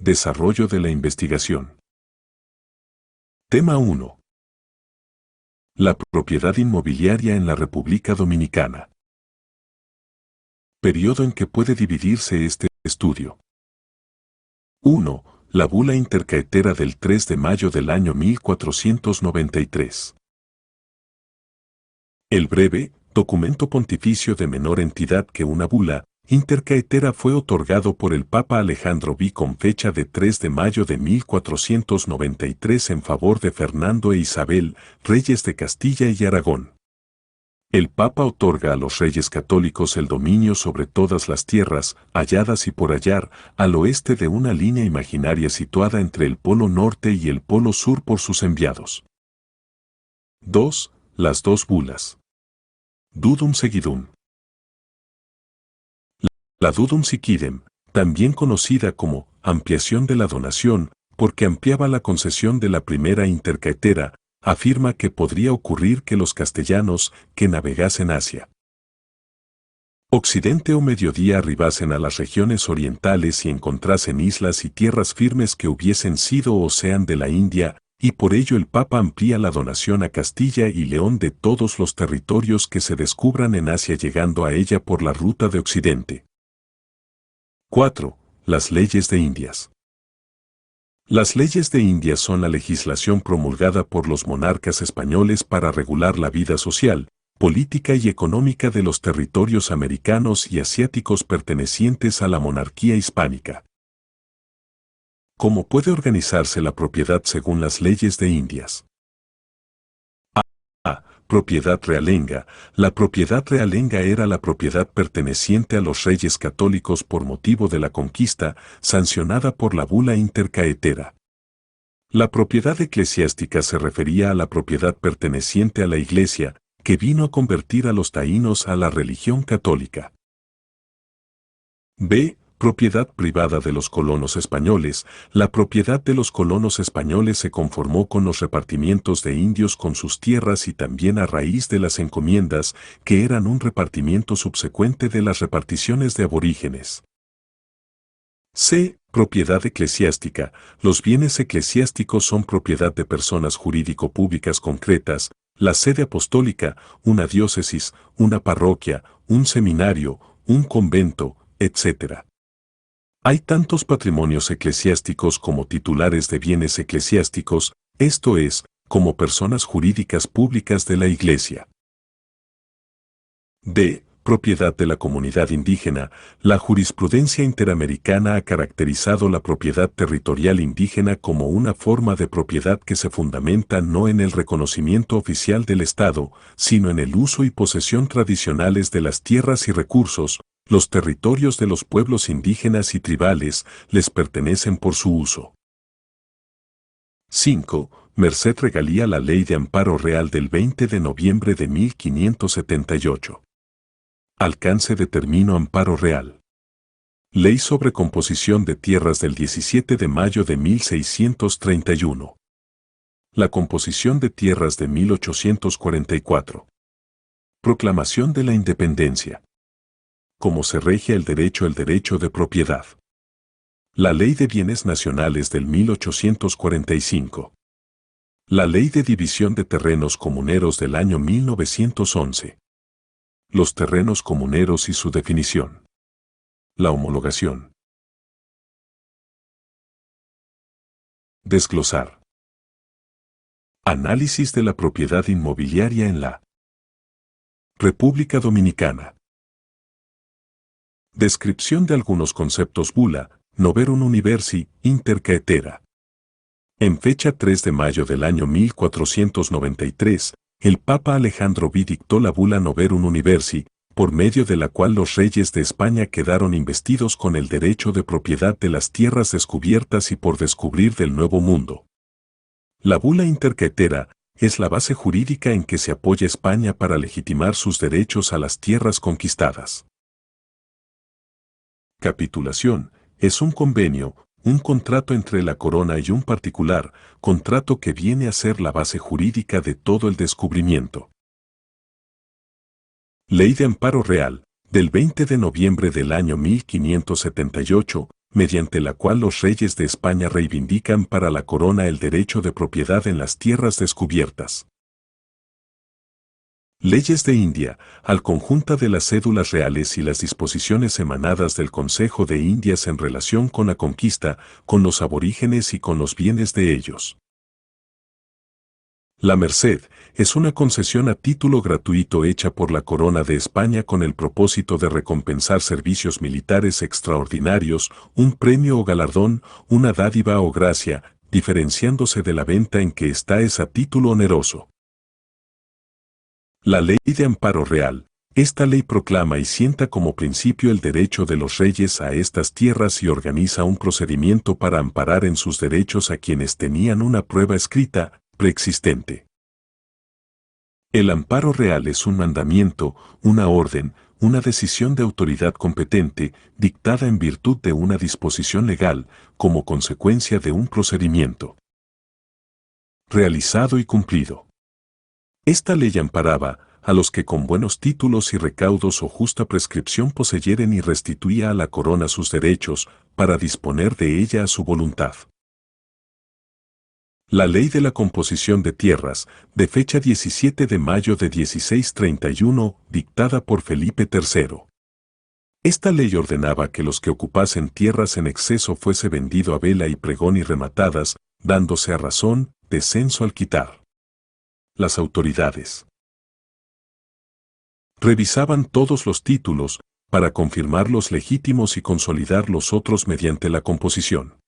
Desarrollo de la investigación. Tema 1. La propiedad inmobiliaria en la República Dominicana. Periodo en que puede dividirse este estudio. 1. La bula intercaetera del 3 de mayo del año 1493. El breve, documento pontificio de menor entidad que una bula intercaetera fue otorgado por el Papa Alejandro V con fecha de 3 de mayo de 1493 en favor de Fernando e Isabel, reyes de Castilla y Aragón. El Papa otorga a los reyes católicos el dominio sobre todas las tierras, halladas y por hallar, al oeste de una línea imaginaria situada entre el polo norte y el polo sur por sus enviados. 2. Las dos bulas. Dudum Seguidum. La Dudum Siquidem, también conocida como ampliación de la donación, porque ampliaba la concesión de la primera intercaetera, afirma que podría ocurrir que los castellanos, que navegasen hacia Occidente o mediodía arribasen a las regiones orientales y encontrasen islas y tierras firmes que hubiesen sido o sean de la India, y por ello el Papa amplía la donación a Castilla y León de todos los territorios que se descubran en Asia llegando a ella por la ruta de Occidente. 4. Las leyes de Indias. Las leyes de Indias son la legislación promulgada por los monarcas españoles para regular la vida social, política y económica de los territorios americanos y asiáticos pertenecientes a la monarquía hispánica. ¿Cómo puede organizarse la propiedad según las leyes de Indias? A. Propiedad realenga. La propiedad realenga era la propiedad perteneciente a los reyes católicos por motivo de la conquista, sancionada por la bula intercaetera. La propiedad eclesiástica se refería a la propiedad perteneciente a la Iglesia, que vino a convertir a los taínos a la religión católica. B. Propiedad privada de los colonos españoles. La propiedad de los colonos españoles se conformó con los repartimientos de indios con sus tierras y también a raíz de las encomiendas, que eran un repartimiento subsecuente de las reparticiones de aborígenes. C. Propiedad eclesiástica. Los bienes eclesiásticos son propiedad de personas jurídico-públicas concretas, la sede apostólica, una diócesis, una parroquia, un seminario, un convento, etc. Hay tantos patrimonios eclesiásticos como titulares de bienes eclesiásticos, esto es, como personas jurídicas públicas de la Iglesia. D. Propiedad de la comunidad indígena. La jurisprudencia interamericana ha caracterizado la propiedad territorial indígena como una forma de propiedad que se fundamenta no en el reconocimiento oficial del Estado, sino en el uso y posesión tradicionales de las tierras y recursos. Los territorios de los pueblos indígenas y tribales les pertenecen por su uso. 5. Merced regalía la Ley de Amparo Real del 20 de noviembre de 1578. Alcance de término Amparo Real. Ley sobre composición de tierras del 17 de mayo de 1631. La composición de tierras de 1844. Proclamación de la Independencia. Cómo se rige el derecho de propiedad. La Ley de Bienes Nacionales del 1845. La Ley de División de Terrenos Comuneros del año 1911. Los terrenos comuneros y su definición. La homologación. Desglosar. Análisis de la propiedad inmobiliaria en la República Dominicana. Descripción de algunos conceptos bula, Noverum Universi, intercaetera. En fecha 3 de mayo del año 1493, el Papa Alejandro V dictó la bula Noverum Universi, por medio de la cual los reyes de España quedaron investidos con el derecho de propiedad de las tierras descubiertas y por descubrir del Nuevo Mundo. La bula intercaetera es la base jurídica en que se apoya España para legitimar sus derechos a las tierras conquistadas. Capitulación. Es un convenio, un contrato entre la corona y un particular, contrato que viene a ser la base jurídica de todo el descubrimiento. Ley de Amparo Real, del 20 de noviembre del año 1578, mediante la cual los reyes de España reivindican para la corona el derecho de propiedad en las tierras descubiertas. Leyes de India, al conjunto de las cédulas reales y las disposiciones emanadas del Consejo de Indias en relación con la conquista, con los aborígenes y con los bienes de ellos. La merced es una concesión a título gratuito hecha por la Corona de España con el propósito de recompensar servicios militares extraordinarios, un premio o galardón, una dádiva o gracia, diferenciándose de la venta en que está es a título oneroso. La Ley de Amparo Real. Esta ley proclama y sienta como principio el derecho de los reyes a estas tierras y organiza un procedimiento para amparar en sus derechos a quienes tenían una prueba escrita, preexistente. El amparo real es un mandamiento, una orden, una decisión de autoridad competente, dictada en virtud de una disposición legal, como consecuencia de un procedimiento realizado y cumplido. Esta ley amparaba a los que con buenos títulos y recaudos o justa prescripción poseyeren y restituía a la corona sus derechos, para disponer de ella a su voluntad. La Ley de la Composición de Tierras, de fecha 17 de mayo de 1631, dictada por Felipe III. Esta ley ordenaba que los que ocupasen tierras en exceso fuese vendido a vela y pregón y rematadas, dándose a razón, descenso al quitar. Las autoridades revisaban todos los títulos, para confirmar los legítimos y consolidar los otros mediante la composición.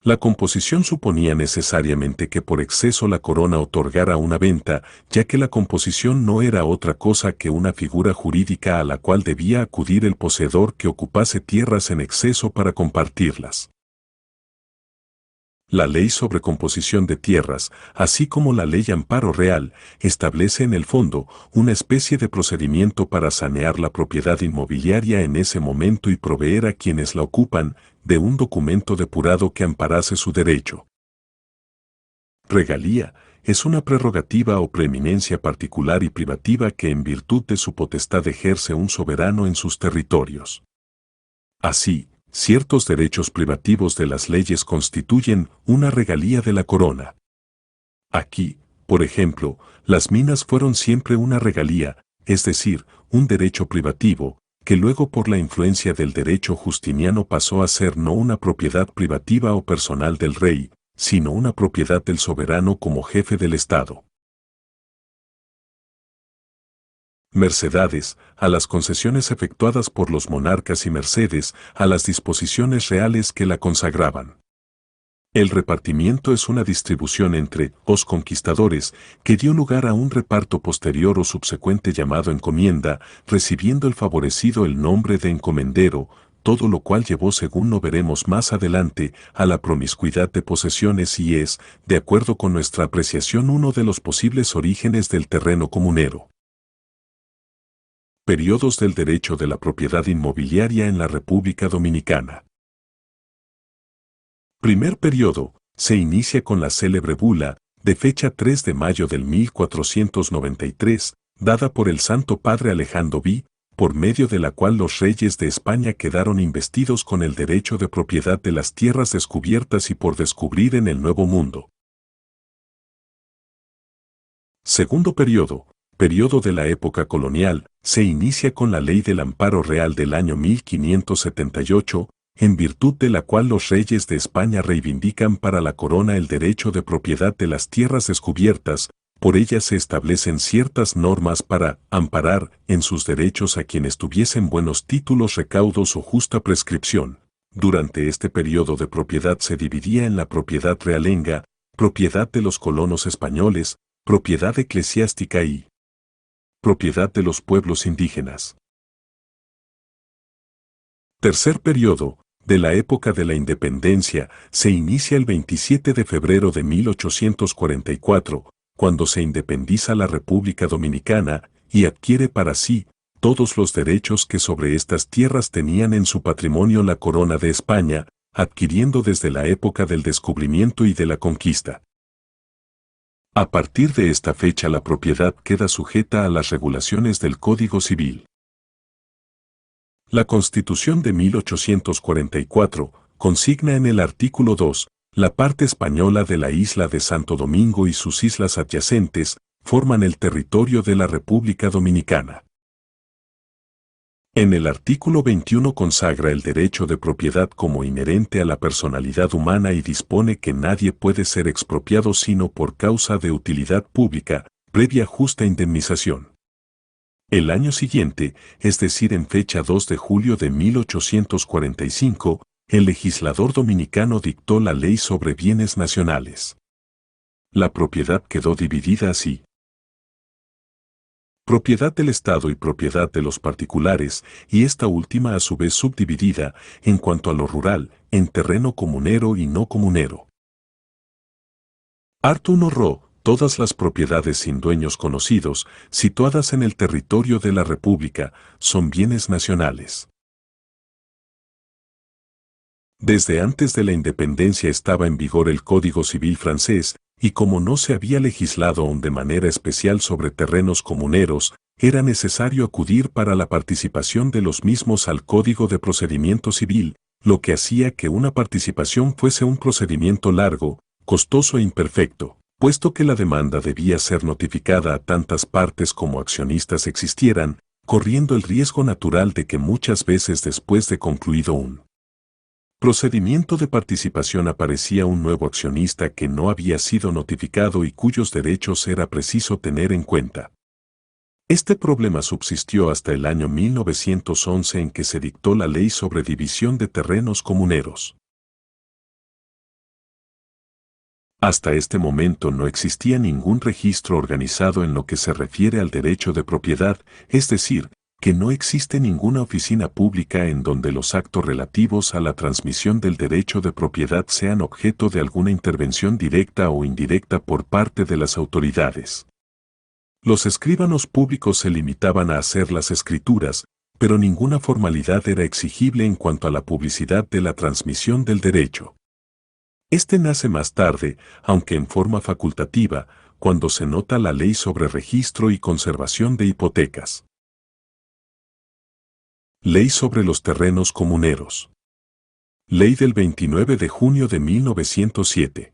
La composición suponía necesariamente que por exceso la corona otorgara una venta, ya que la composición no era otra cosa que una figura jurídica a la cual debía acudir el poseedor que ocupase tierras en exceso para compartirlas. La Ley sobre Composición de Tierras, así como la Ley Amparo Real, establece en el fondo una especie de procedimiento para sanear la propiedad inmobiliaria en ese momento y proveer a quienes la ocupan de un documento depurado que amparase su derecho. Regalía es una prerrogativa o preeminencia particular y privativa que en virtud de su potestad ejerce un soberano en sus territorios. Así, ciertos derechos privativos de las leyes constituyen una regalía de la corona. Aquí, por ejemplo, las minas fueron siempre una regalía, es decir, un derecho privativo, que luego por la influencia del derecho justiniano pasó a ser no una propiedad privativa o personal del rey, sino una propiedad del soberano como jefe del Estado. Mercedades, a las concesiones efectuadas por los monarcas y mercedes, a las disposiciones reales que la consagraban. El repartimiento es una distribución entre los conquistadores que dio lugar a un reparto posterior o subsecuente llamado encomienda, recibiendo el favorecido el nombre de encomendero, todo lo cual llevó, según lo veremos más adelante, a la promiscuidad de posesiones y es, de acuerdo con nuestra apreciación, uno de los posibles orígenes del terreno comunero. Periodos del derecho de la propiedad inmobiliaria en la República Dominicana. Primer periodo, se inicia con la célebre bula, de fecha 3 de mayo del 1493, dada por el Santo Padre Alejandro V, por medio de la cual los reyes de España quedaron investidos con el derecho de propiedad de las tierras descubiertas y por descubrir en el Nuevo Mundo. Segundo periodo, periodo de la época colonial, se inicia con la Ley del Amparo Real del año 1578, en virtud de la cual los reyes de España reivindican para la corona el derecho de propiedad de las tierras descubiertas, por ella se establecen ciertas normas para amparar en sus derechos a quienes tuviesen buenos títulos, recaudos o justa prescripción. Durante este periodo de propiedad se dividía en la propiedad realenga, propiedad de los colonos españoles, propiedad eclesiástica y propiedad de los pueblos indígenas. Tercer periodo, de la época de la independencia, se inicia el 27 de febrero de 1844, cuando se independiza la República Dominicana y adquiere para sí todos los derechos que sobre estas tierras tenían en su patrimonio la corona de España, adquiriendo desde la época del descubrimiento y de la conquista. A partir de esta fecha la propiedad queda sujeta a las regulaciones del Código Civil. La Constitución de 1844 consigna en el artículo 2, la parte española de la isla de Santo Domingo y sus islas adyacentes forman el territorio de la República Dominicana. En el artículo 21 consagra el derecho de propiedad como inherente a la personalidad humana y dispone que nadie puede ser expropiado sino por causa de utilidad pública, previa justa indemnización. El año siguiente, es decir en fecha 2 de julio de 1845, el legislador dominicano dictó la Ley sobre Bienes Nacionales. La propiedad quedó dividida así: propiedad del Estado y propiedad de los particulares, y esta última a su vez subdividida, en cuanto a lo rural, en terreno comunero y no comunero. Art. 1 Ro. Todas las propiedades sin dueños conocidos, situadas en el territorio de la República, son bienes nacionales. Desde antes de la independencia estaba en vigor el Código Civil francés, y como no se había legislado aún de manera especial sobre terrenos comuneros, era necesario acudir para la participación de los mismos al Código de Procedimiento Civil, lo que hacía que una participación fuese un procedimiento largo, costoso e imperfecto, puesto que la demanda debía ser notificada a tantas partes como accionistas existieran, corriendo el riesgo natural de que muchas veces después de concluido un procedimiento de participación aparecía un nuevo accionista que no había sido notificado y cuyos derechos era preciso tener en cuenta. Este problema subsistió hasta el año 1911 en que se dictó la Ley sobre División de Terrenos Comuneros. Hasta este momento no existía ningún registro organizado en lo que se refiere al derecho de propiedad, es decir, que no existe ninguna oficina pública en donde los actos relativos a la transmisión del derecho de propiedad sean objeto de alguna intervención directa o indirecta por parte de las autoridades. Los escribanos públicos se limitaban a hacer las escrituras, pero ninguna formalidad era exigible en cuanto a la publicidad de la transmisión del derecho. Este nace más tarde, aunque en forma facultativa, cuando se nota la Ley sobre Registro y Conservación de Hipotecas. Ley sobre los terrenos comuneros. Ley del 29 de junio de 1907.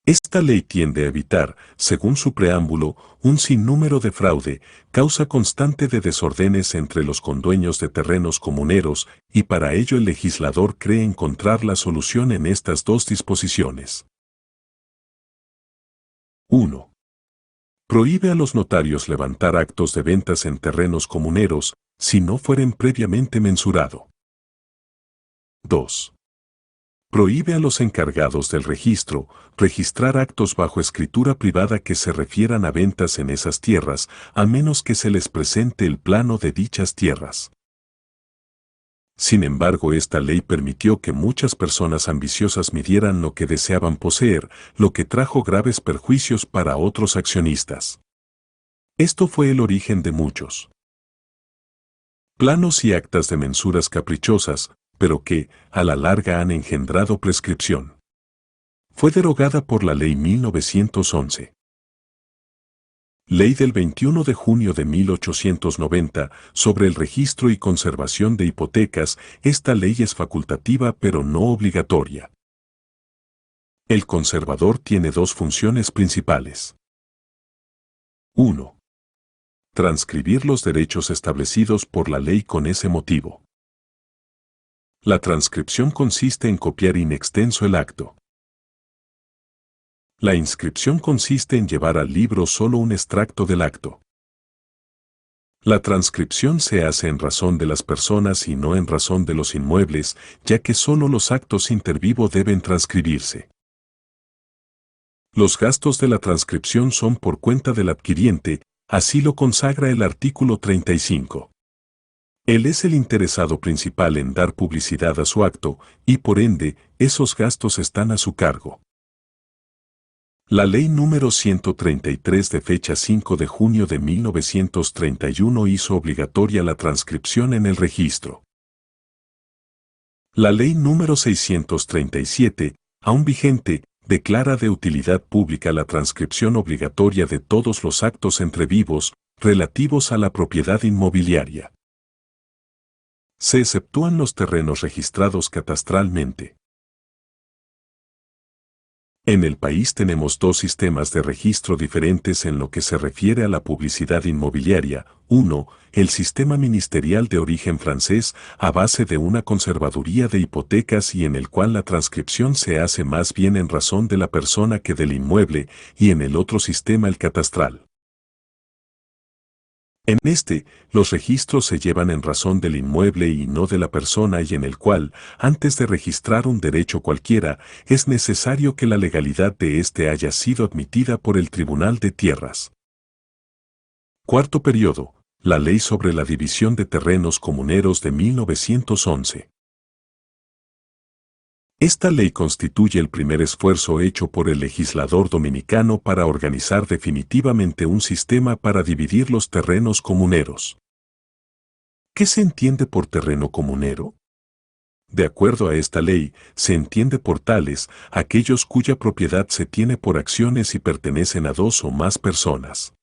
Esta ley tiende a evitar, según su preámbulo, un sinnúmero de fraude, causa constante de desórdenes entre los condueños de terrenos comuneros, y para ello el legislador cree encontrar la solución en estas dos disposiciones. 1. Prohíbe a los notarios levantar actos de ventas en terrenos comuneros, si no fueren previamente mensurado. 2. Prohíbe a los encargados del registro registrar actos bajo escritura privada que se refieran a ventas en esas tierras, a menos que se les presente el plano de dichas tierras. Sin embargo, esta ley permitió que muchas personas ambiciosas midieran lo que deseaban poseer, lo que trajo graves perjuicios para otros accionistas. Esto fue el origen de muchos planos y actas de mensuras caprichosas, pero que, a la larga han engendrado prescripción. Fue derogada por la Ley 1911. Ley del 21 de junio de 1890 sobre el registro y conservación de hipotecas. Esta ley es facultativa pero no obligatoria. El conservador tiene dos funciones principales. 1. Transcribir los derechos establecidos por la ley con ese motivo. La transcripción consiste en copiar in extenso el acto. La inscripción consiste en llevar al libro solo un extracto del acto. La transcripción se hace en razón de las personas y no en razón de los inmuebles, ya que solo los actos inter vivo deben transcribirse. Los gastos de la transcripción son por cuenta del adquiriente, así lo consagra el artículo 35. Él es el interesado principal en dar publicidad a su acto, y por ende, esos gastos están a su cargo. La Ley número 133 de fecha 5 de junio de 1931 hizo obligatoria la transcripción en el registro. La Ley número 637, aún vigente, declara de utilidad pública la transcripción obligatoria de todos los actos entre vivos, relativos a la propiedad inmobiliaria. Se exceptúan los terrenos registrados catastralmente. En el país tenemos dos sistemas de registro diferentes en lo que se refiere a la publicidad inmobiliaria. Uno, el sistema ministerial de origen francés, a base de una conservaduría de hipotecas y en el cual la transcripción se hace más bien en razón de la persona que del inmueble, y en el otro sistema el catastral. En este, los registros se llevan en razón del inmueble y no de la persona y en el cual, antes de registrar un derecho cualquiera, es necesario que la legalidad de éste haya sido admitida por el Tribunal de Tierras. Cuarto periodo, la Ley sobre la División de Terrenos Comuneros de 1911. Esta ley constituye el primer esfuerzo hecho por el legislador dominicano para organizar definitivamente un sistema para dividir los terrenos comuneros. ¿Qué se entiende por terreno comunero? De acuerdo a esta ley, se entiende por tales aquellos cuya propiedad se tiene por acciones y pertenecen a dos o más personas.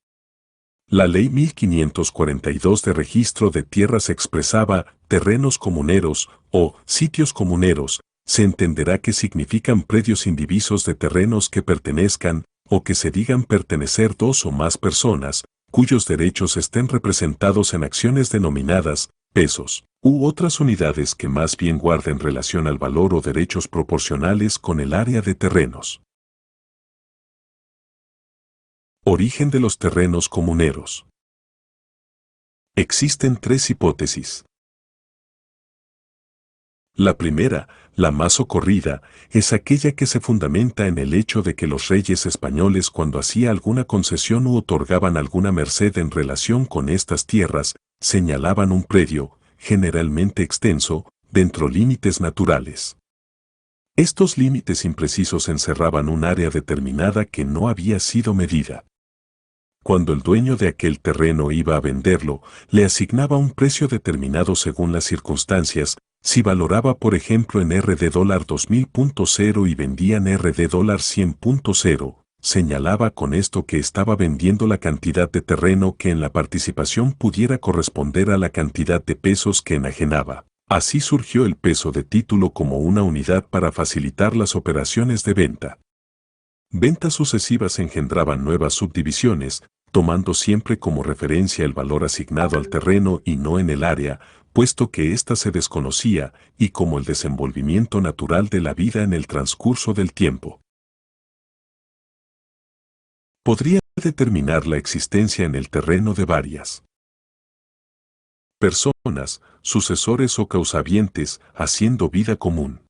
La Ley 1542 de Registro de Tierras expresaba terrenos comuneros o sitios comuneros. Se entenderá que significan predios indivisos de terrenos que pertenezcan o que se digan pertenecer dos o más personas, cuyos derechos estén representados en acciones denominadas pesos, u otras unidades que más bien guarden relación al valor o derechos proporcionales con el área de terrenos. Origen de los terrenos comuneros. Existen tres hipótesis. La primera, la más socorrida, es aquella que se fundamenta en el hecho de que los reyes españoles cuando hacían alguna concesión u otorgaban alguna merced en relación con estas tierras, señalaban un predio, generalmente extenso, dentro límites naturales. Estos límites imprecisos encerraban un área determinada que no había sido medida. Cuando el dueño de aquel terreno iba a venderlo, le asignaba un precio determinado según las circunstancias. Si valoraba por ejemplo en RD $2000.0 y vendía en RD $100.0, señalaba con esto que estaba vendiendo la cantidad de terreno que en la participación pudiera corresponder a la cantidad de pesos que enajenaba. Así surgió el peso de título como una unidad para facilitar las operaciones de venta. Ventas sucesivas engendraban nuevas subdivisiones, tomando siempre como referencia el valor asignado al terreno y no en el área, puesto que ésta se desconocía, y como el desenvolvimiento natural de la vida en el transcurso del tiempo. Podría determinar la existencia en el terreno de varias personas, sucesores o causavientes, haciendo vida común.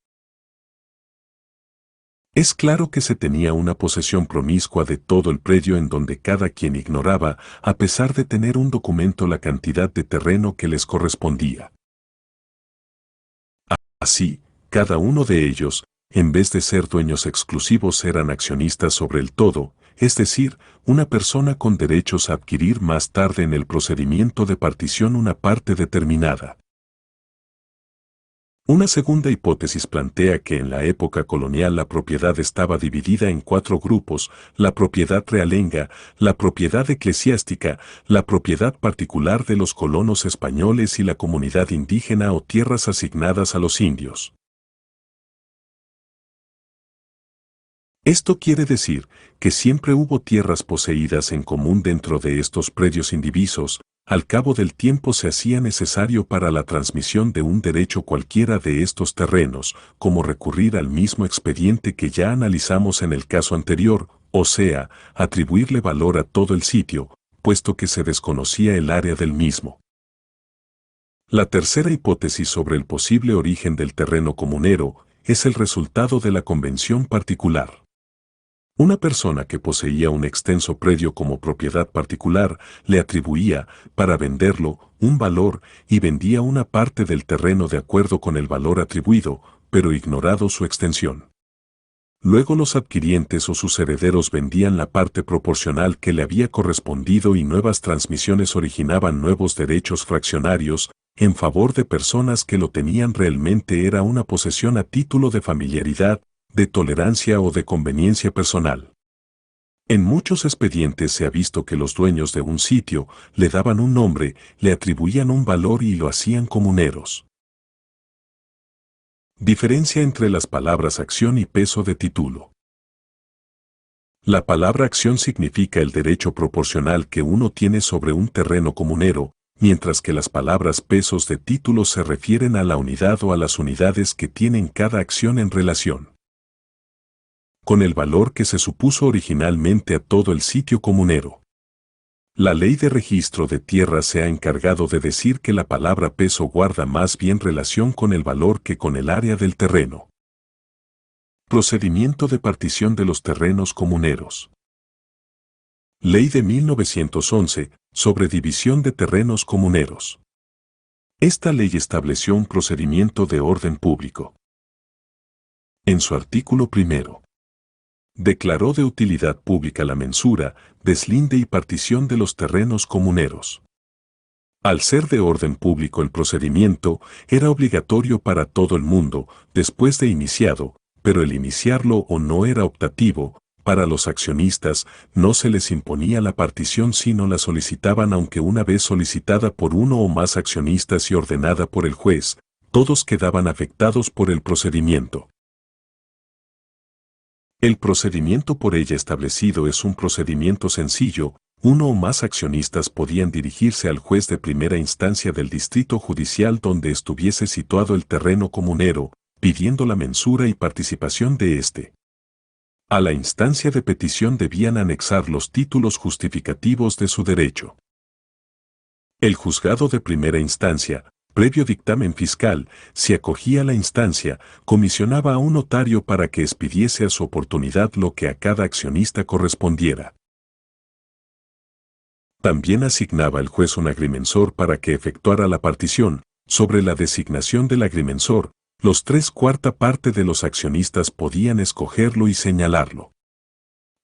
Es claro que se tenía una posesión promiscua de todo el predio en donde cada quien ignoraba, a pesar de tener un documento, la cantidad de terreno que les correspondía. Así, cada uno de ellos, en vez de ser dueños exclusivos, eran accionistas sobre el todo, es decir, una persona con derechos a adquirir más tarde en el procedimiento de partición una parte determinada. Una segunda hipótesis plantea que en la época colonial la propiedad estaba dividida en cuatro grupos: la propiedad realenga, la propiedad eclesiástica, la propiedad particular de los colonos españoles y la comunidad indígena o tierras asignadas a los indios. Esto quiere decir que siempre hubo tierras poseídas en común dentro de estos predios indivisos. Al cabo del tiempo se hacía necesario para la transmisión de un derecho cualquiera de estos terrenos, como recurrir al mismo expediente que ya analizamos en el caso anterior, o sea, atribuirle valor a todo el sitio, puesto que se desconocía el área del mismo. La tercera hipótesis sobre el posible origen del terreno comunero es el resultado de la convención particular. Una persona que poseía un extenso predio como propiedad particular le atribuía, para venderlo, un valor y vendía una parte del terreno de acuerdo con el valor atribuido, pero ignorado su extensión. Luego los adquirientes o sus herederos vendían la parte proporcional que le había correspondido y nuevas transmisiones originaban nuevos derechos fraccionarios en favor de personas que lo tenían realmente. Era una posesión a título de familiaridad, de tolerancia o de conveniencia personal. En muchos expedientes se ha visto que los dueños de un sitio le daban un nombre, le atribuían un valor y lo hacían comuneros. Diferencia entre las palabras acción y peso de título. La palabra acción significa el derecho proporcional que uno tiene sobre un terreno comunero, mientras que las palabras pesos de título se refieren a la unidad o a las unidades que tienen cada acción en relación con el valor que se supuso originalmente a todo el sitio comunero. La ley de registro de tierras se ha encargado de decir que la palabra peso guarda más bien relación con el valor que con el área del terreno. Procedimiento de partición de los terrenos comuneros. Ley de 1911 sobre división de terrenos comuneros. Esta ley estableció un procedimiento de orden público. En su artículo primero, declaró de utilidad pública la mensura, deslinde y partición de los terrenos comuneros. Al ser de orden público el procedimiento, era obligatorio para todo el mundo, después de iniciado, pero el iniciarlo o no era optativo. Para los accionistas, no se les imponía la partición sino la solicitaban, aunque una vez solicitada por uno o más accionistas y ordenada por el juez, todos quedaban afectados por el procedimiento. El procedimiento por ella establecido es un procedimiento sencillo. Uno o más accionistas podían dirigirse al juez de primera instancia del distrito judicial donde estuviese situado el terreno comunero, pidiendo la mensura y participación de éste. A la instancia de petición debían anexar los títulos justificativos de su derecho. El juzgado de primera instancia, previo dictamen fiscal, si acogía la instancia, comisionaba a un notario para que expidiese a su oportunidad lo que a cada accionista correspondiera. También asignaba el juez un agrimensor para que efectuara la partición. Sobre la designación del agrimensor, los 3/4 parte de los accionistas podían escogerlo y señalarlo.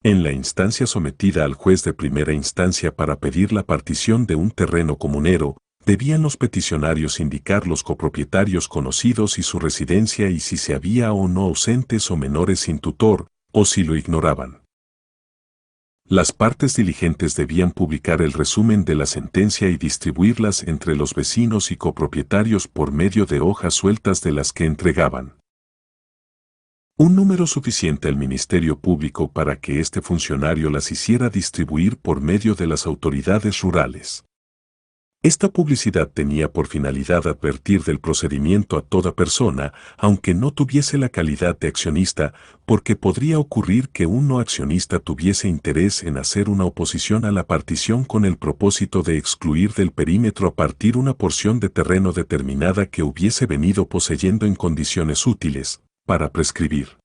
En la instancia sometida al juez de primera instancia para pedir la partición de un terreno comunero, debían los peticionarios indicar los copropietarios conocidos y su residencia y si se había o no ausentes o menores sin tutor, o si lo ignoraban. Las partes diligentes debían publicar el resumen de la sentencia y distribuirlas entre los vecinos y copropietarios por medio de hojas sueltas de las que entregaban un número suficiente al Ministerio Público para que este funcionario las hiciera distribuir por medio de las autoridades rurales. Esta publicidad tenía por finalidad advertir del procedimiento a toda persona, aunque no tuviese la calidad de accionista, porque podría ocurrir que un no accionista tuviese interés en hacer una oposición a la partición con el propósito de excluir del perímetro a partir una porción de terreno determinada que hubiese venido poseyendo en condiciones útiles, para prescribir.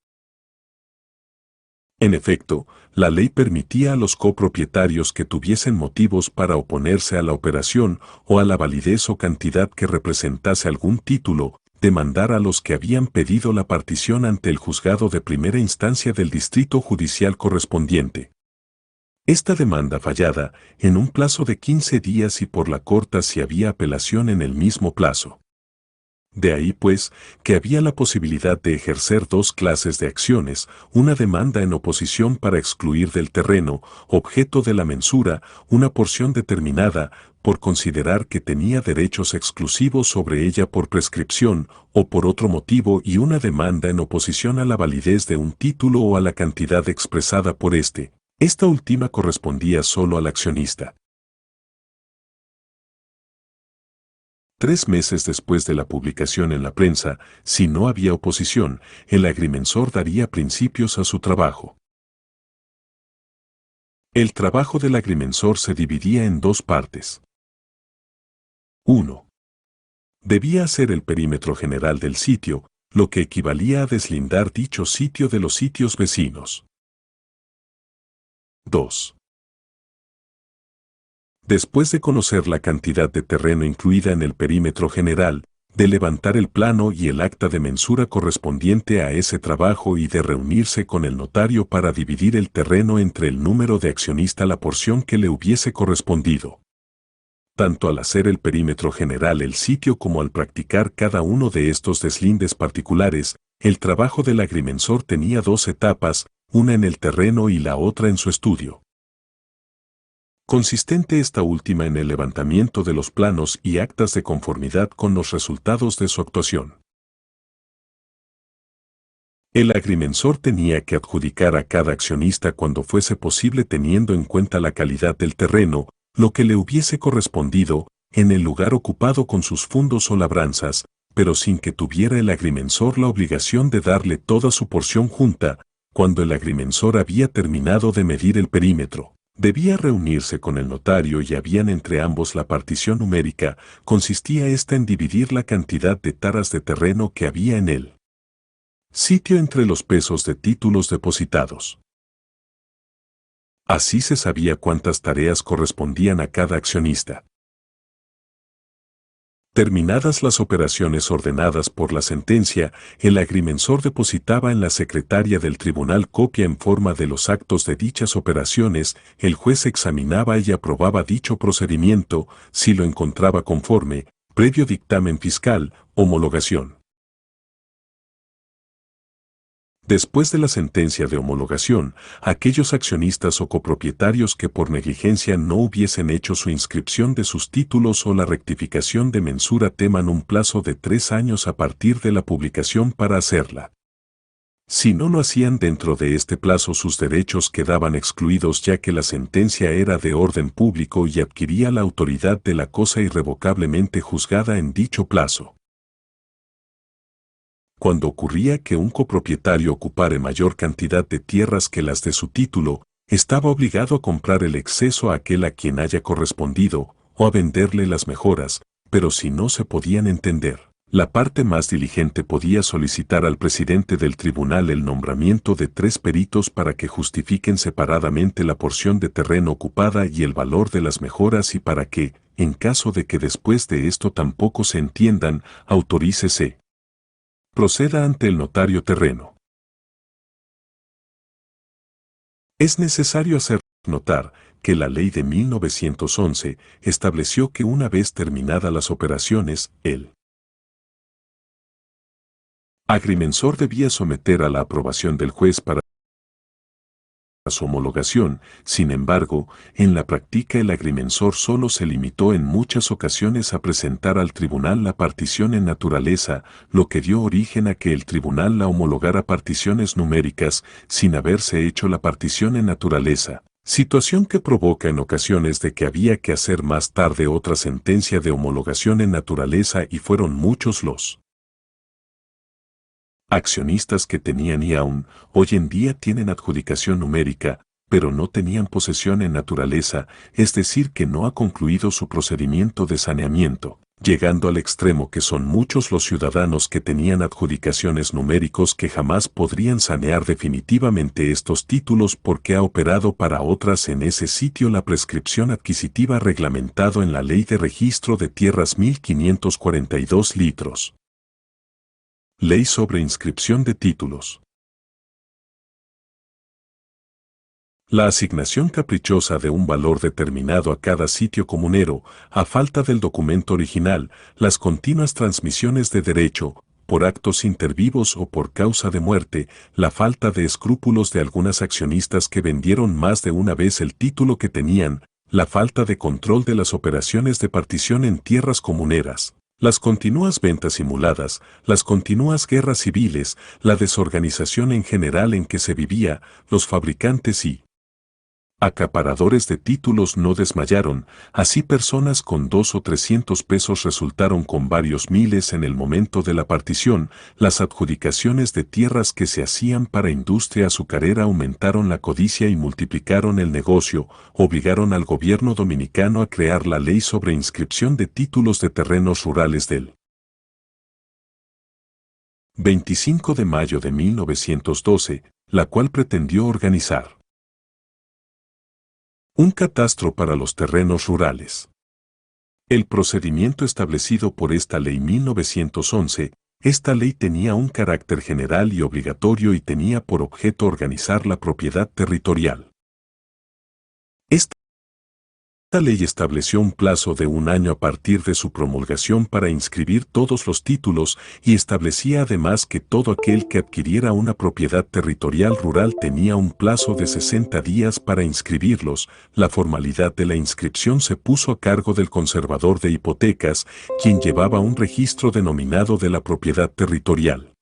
En efecto, la ley permitía a los copropietarios que tuviesen motivos para oponerse a la operación o a la validez o cantidad que representase algún título, demandar a los que habían pedido la partición ante el juzgado de primera instancia del distrito judicial correspondiente. Esta demanda fallada, en un plazo de 15 días y por la corta si había apelación en el mismo plazo. De ahí pues, que había la posibilidad de ejercer dos clases de acciones, una demanda en oposición para excluir del terreno, objeto de la mensura, una porción determinada, por considerar que tenía derechos exclusivos sobre ella por prescripción, o por otro motivo y una demanda en oposición a la validez de un título o a la cantidad expresada por éste. Esta última correspondía solo al accionista. 3 meses después de la publicación en la prensa, si no había oposición, el agrimensor daría principios a su trabajo. El trabajo del agrimensor se dividía en dos partes. 1. Debía hacer el perímetro general del sitio, lo que equivalía a deslindar dicho sitio de los sitios vecinos. 2. Después de conocer la cantidad de terreno incluida en el perímetro general, de levantar el plano y el acta de mensura correspondiente a ese trabajo y de reunirse con el notario para dividir el terreno entre el número de accionista la porción que le hubiese correspondido. Tanto al hacer el perímetro general el sitio como al practicar cada uno de estos deslindes particulares, el trabajo del agrimensor tenía dos etapas, una en el terreno y la otra en su estudio. Consistente esta última en el levantamiento de los planos y actas de conformidad con los resultados de su actuación. El agrimensor tenía que adjudicar a cada accionista cuando fuese posible teniendo en cuenta la calidad del terreno, lo que le hubiese correspondido, en el lugar ocupado con sus fundos o labranzas, pero sin que tuviera el agrimensor la obligación de darle toda su porción junta, cuando el agrimensor había terminado de medir el perímetro. Debía reunirse con el notario y habían entre ambos la partición numérica, consistía esta en dividir la cantidad de taras de terreno que había en él. Sitio entre los pesos de títulos depositados. Así se sabía cuántas tareas correspondían a cada accionista. Terminadas las operaciones ordenadas por la sentencia, el agrimensor depositaba en la secretaria del tribunal copia en forma de los actos de dichas operaciones, el juez examinaba y aprobaba dicho procedimiento, si lo encontraba conforme, previo dictamen fiscal, homologación. Después de la sentencia de homologación, aquellos accionistas o copropietarios que por negligencia no hubiesen hecho su inscripción de sus títulos o la rectificación de mensura teman un plazo de 3 años a partir de la publicación para hacerla. Si no lo hacían dentro de este plazo, sus derechos quedaban excluidos, ya que la sentencia era de orden público y adquiría la autoridad de la cosa irrevocablemente juzgada en dicho plazo. Cuando ocurría que un copropietario ocupara mayor cantidad de tierras que las de su título, estaba obligado a comprar el exceso a aquel a quien haya correspondido, o a venderle las mejoras, pero si no se podían entender, la parte más diligente podía solicitar al presidente del tribunal el nombramiento de 3 peritos para que justifiquen separadamente la porción de terreno ocupada y el valor de las mejoras, y para que, en caso de que después de esto tampoco se entiendan, autorícese. Proceda ante el notario terreno. Es necesario hacer notar que la ley de 1911 estableció que una vez terminadas las operaciones, el agrimensor debía someter a la aprobación del juez para su homologación. Sin embargo, en la práctica el agrimensor solo se limitó en muchas ocasiones a presentar al tribunal la partición en naturaleza, lo que dio origen a que el tribunal la homologara particiones numéricas, sin haberse hecho la partición en naturaleza, situación que provoca en ocasiones de que había que hacer más tarde otra sentencia de homologación en naturaleza, y fueron muchos los accionistas que tenían y aún hoy en día tienen adjudicación numérica, pero no tenían posesión en naturaleza, es decir, que no ha concluido su procedimiento de saneamiento, llegando al extremo que son muchos los ciudadanos que tenían adjudicaciones numéricos que jamás podrían sanear definitivamente estos títulos porque ha operado para otras en ese sitio la prescripción adquisitiva reglamentado en la Ley de Registro de Tierras 1542 litros. Ley sobre inscripción de títulos. La asignación caprichosa de un valor determinado a cada sitio comunero, a falta del documento original, las continuas transmisiones de derecho, por actos intervivos o por causa de muerte, la falta de escrúpulos de algunas accionistas que vendieron más de una vez el título que tenían, la falta de control de las operaciones de partición en tierras comuneras, las continuas ventas simuladas, las continuas guerras civiles, la desorganización en general en que se vivía, los fabricantes y acaparadores de títulos no desmayaron, así personas con 200 o 300 pesos resultaron con varios miles en el momento de la partición, las adjudicaciones de tierras que se hacían para industria azucarera aumentaron la codicia y multiplicaron el negocio, obligaron al gobierno dominicano a crear la ley sobre inscripción de títulos de terrenos rurales del 25 de mayo de 1912, la cual pretendió organizar un catastro para los terrenos rurales. El procedimiento establecido por esta ley 1911, esta ley tenía un carácter general y obligatorio y tenía por objeto organizar la propiedad territorial. Esta Esta ley estableció un plazo de 1 año a partir de su promulgación para inscribir todos los títulos y establecía además que todo aquel que adquiriera una propiedad territorial rural tenía un plazo de 60 días para inscribirlos. La formalidad de la inscripción se puso a cargo del conservador de hipotecas, quien llevaba un registro denominado de la propiedad territorial.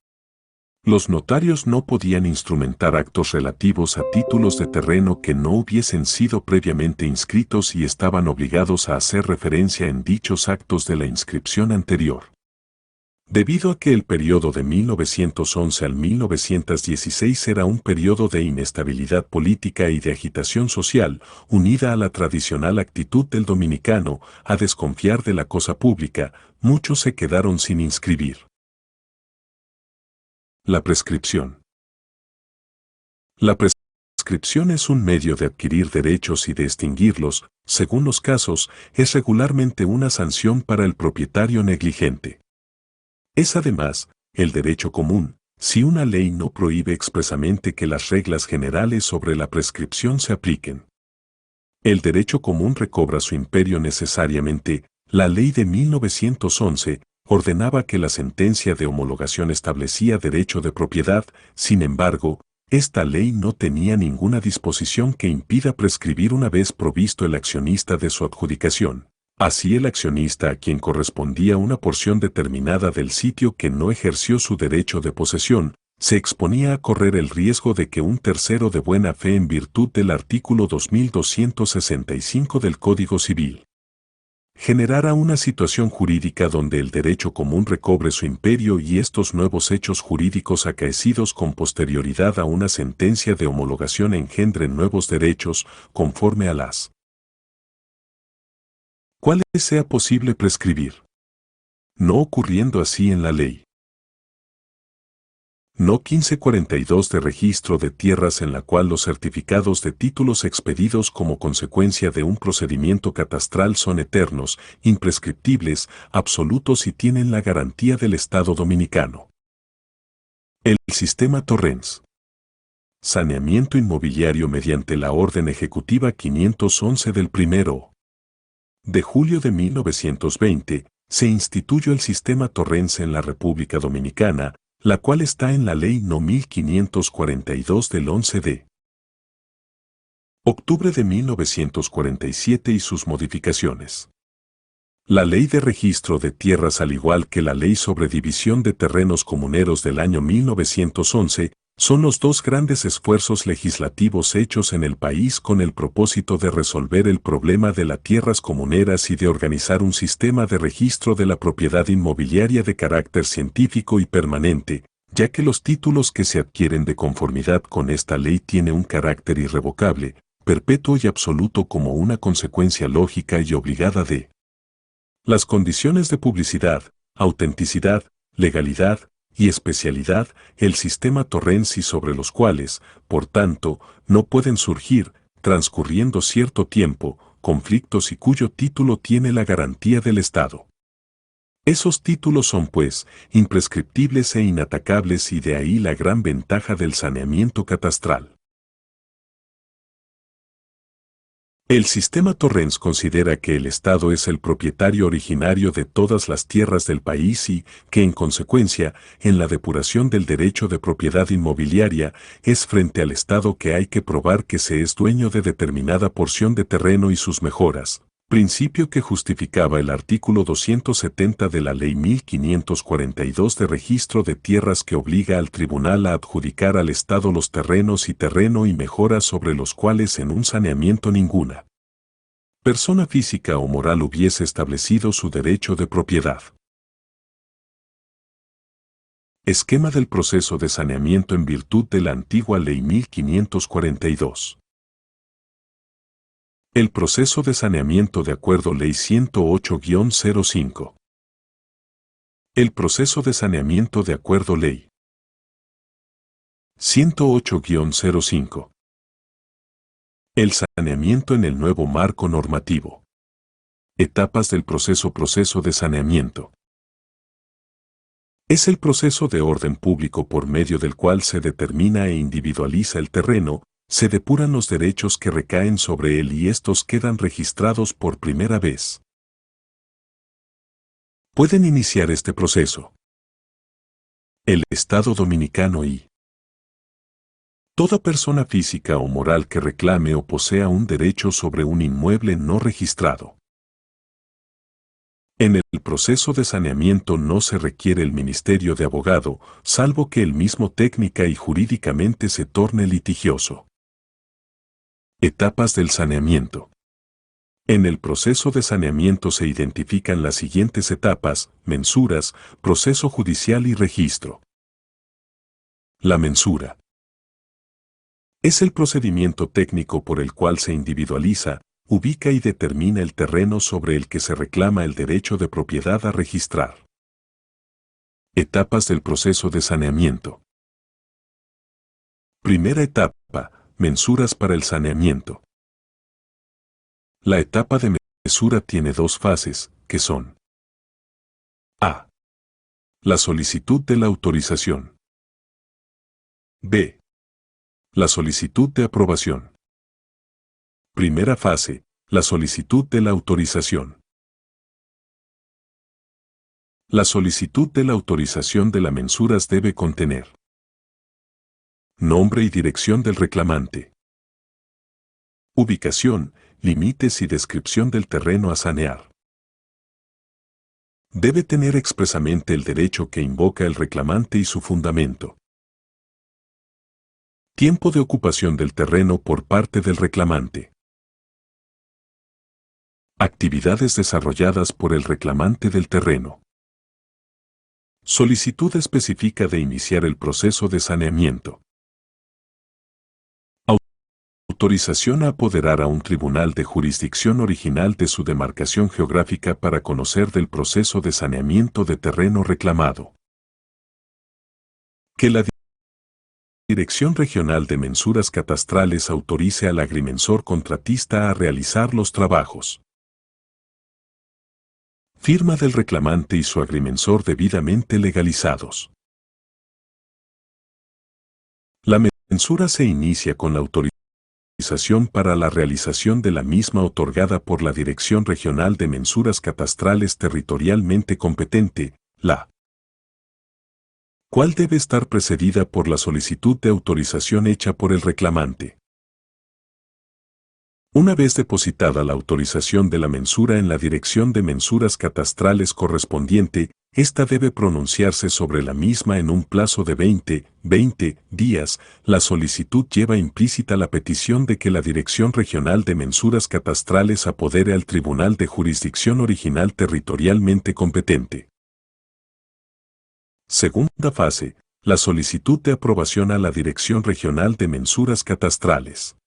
Los notarios no podían instrumentar actos relativos a títulos de terreno que no hubiesen sido previamente inscritos y estaban obligados a hacer referencia en dichos actos de la inscripción anterior. Debido a que el periodo de 1911 al 1916 era un periodo de inestabilidad política y de agitación social, unida a la tradicional actitud del dominicano a desconfiar de la cosa pública, muchos se quedaron sin inscribir. La prescripción. La prescripción es un medio de adquirir derechos y de extinguirlos, según los casos, es regularmente una sanción para el propietario negligente. Es además, el derecho común, si una ley no prohíbe expresamente que las reglas generales sobre la prescripción se apliquen. El derecho común recobra su imperio necesariamente. La ley de 1911 ordenaba que la sentencia de homologación establecía derecho de propiedad. Sin embargo, esta ley no tenía ninguna disposición que impida prescribir una vez provisto el accionista de su adjudicación. Así el accionista a quien correspondía una porción determinada del sitio que no ejerció su derecho de posesión, se exponía a correr el riesgo de que un tercero de buena fe en virtud del artículo 2265 del Código Civil generara una situación jurídica donde el derecho común recobre su imperio y estos nuevos hechos jurídicos acaecidos con posterioridad a una sentencia de homologación engendren nuevos derechos conforme a las cuales sea posible prescribir. No ocurriendo así en la ley No 1542 de registro de tierras en la cual los certificados de títulos expedidos como consecuencia de un procedimiento catastral son eternos, imprescriptibles, absolutos y tienen la garantía del Estado dominicano. El sistema Torrens. Saneamiento inmobiliario mediante la Orden Ejecutiva 511 del 1 de julio de 1920, se instituyó el sistema Torrens en la República Dominicana, la cual está en la Ley No. 1542 del 11 de octubre de 1947 y sus modificaciones. La Ley de Registro de Tierras, al igual que la Ley sobre División de Terrenos Comuneros del año 1911, son los dos grandes esfuerzos legislativos hechos en el país con el propósito de resolver el problema de las tierras comuneras y de organizar un sistema de registro de la propiedad inmobiliaria de carácter científico y permanente, ya que los títulos que se adquieren de conformidad con esta ley tienen un carácter irrevocable, perpetuo y absoluto como una consecuencia lógica y obligada de las condiciones de publicidad, autenticidad, legalidad y especialidad, el sistema Torrens y sobre los cuales, por tanto, no pueden surgir, transcurriendo cierto tiempo, conflictos y cuyo título tiene la garantía del Estado. Esos títulos son, pues, imprescriptibles e inatacables y de ahí la gran ventaja del saneamiento catastral. El sistema Torrens considera que el Estado es el propietario originario de todas las tierras del país y que, en consecuencia, en la depuración del derecho de propiedad inmobiliaria, es frente al Estado que hay que probar que se es dueño de determinada porción de terreno y sus mejoras, principio que justificaba el artículo 270 de la Ley 1542 de Registro de Tierras que obliga al tribunal a adjudicar al Estado los terrenos y mejoras sobre los cuales en un saneamiento ninguna persona física o moral hubiese establecido su derecho de propiedad. Esquema del proceso de saneamiento en virtud de la antigua Ley 1542. El proceso de saneamiento de acuerdo Ley 108-05. El proceso de saneamiento de acuerdo Ley 108-05. El saneamiento en el nuevo marco normativo. Etapas del proceso de saneamiento. Es el proceso de orden público por medio del cual se determina e individualiza el terreno, Se depuran los derechos que recaen sobre él y estos quedan registrados por primera vez. Pueden iniciar este proceso el Estado Dominicano y toda persona física o moral que reclame o posea un derecho sobre un inmueble no registrado. En el proceso de saneamiento no se requiere el ministerio de abogado, salvo que el mismo técnica y jurídicamente se torne litigioso. Etapas del saneamiento. En el proceso de saneamiento se identifican las siguientes etapas: mensuras, proceso judicial y registro. La mensura es el procedimiento técnico por el cual se individualiza, ubica y determina el terreno sobre el que se reclama el derecho de propiedad a registrar. Etapas del proceso de saneamiento. Primera etapa: mensuras para el saneamiento. La etapa de mensura tiene dos fases, que son: A. La solicitud de la autorización. B. La solicitud de aprobación. Primera fase: la solicitud de la autorización. La solicitud de la autorización de las mensuras debe contener nombre y dirección del reclamante, ubicación, límites y descripción del terreno a sanear. Debe tener expresamente el derecho que invoca el reclamante y su fundamento. Tiempo de ocupación del terreno por parte del reclamante. Actividades desarrolladas por el reclamante del terreno. Solicitud específica de iniciar el proceso de saneamiento. Autorización a apoderar a un tribunal de jurisdicción original de su demarcación geográfica para conocer del proceso de saneamiento de terreno reclamado. Que la Dirección Regional de Mensuras Catastrales autorice al agrimensor contratista a realizar los trabajos. Firma del reclamante y su agrimensor debidamente legalizados. La mensura se inicia con la autorización para la realización de la misma otorgada por la Dirección Regional de Mensuras Catastrales territorialmente competente, la cual debe estar precedida por la solicitud de autorización hecha por el reclamante. Una vez depositada la autorización de la mensura en la Dirección de Mensuras Catastrales correspondiente, ésta debe pronunciarse sobre la misma en un plazo de 20 días. La solicitud lleva implícita la petición de que la Dirección Regional de Mensuras Catastrales apodere al Tribunal de Jurisdicción Original territorialmente competente. Segunda fase: la solicitud de aprobación a la Dirección Regional de Mensuras Catastrales.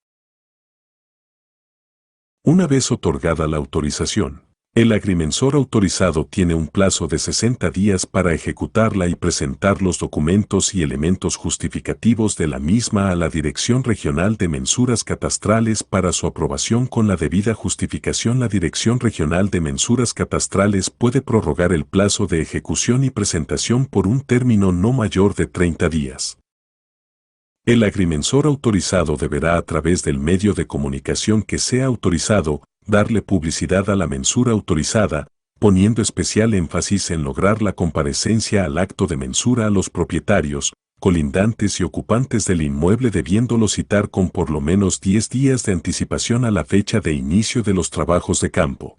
Una vez otorgada la autorización, el agrimensor autorizado tiene un plazo de 60 días para ejecutarla y presentar los documentos y elementos justificativos de la misma a la Dirección Regional de Mensuras Catastrales para su aprobación con la debida justificación. La Dirección Regional de Mensuras Catastrales puede prorrogar el plazo de ejecución y presentación por un término no mayor de 30 días. El agrimensor autorizado deberá, a través del medio de comunicación que sea autorizado, darle publicidad a la mensura autorizada, poniendo especial énfasis en lograr la comparecencia al acto de mensura a los propietarios, colindantes y ocupantes del inmueble, debiéndolo citar con por lo menos 10 días de anticipación a la fecha de inicio de los trabajos de campo.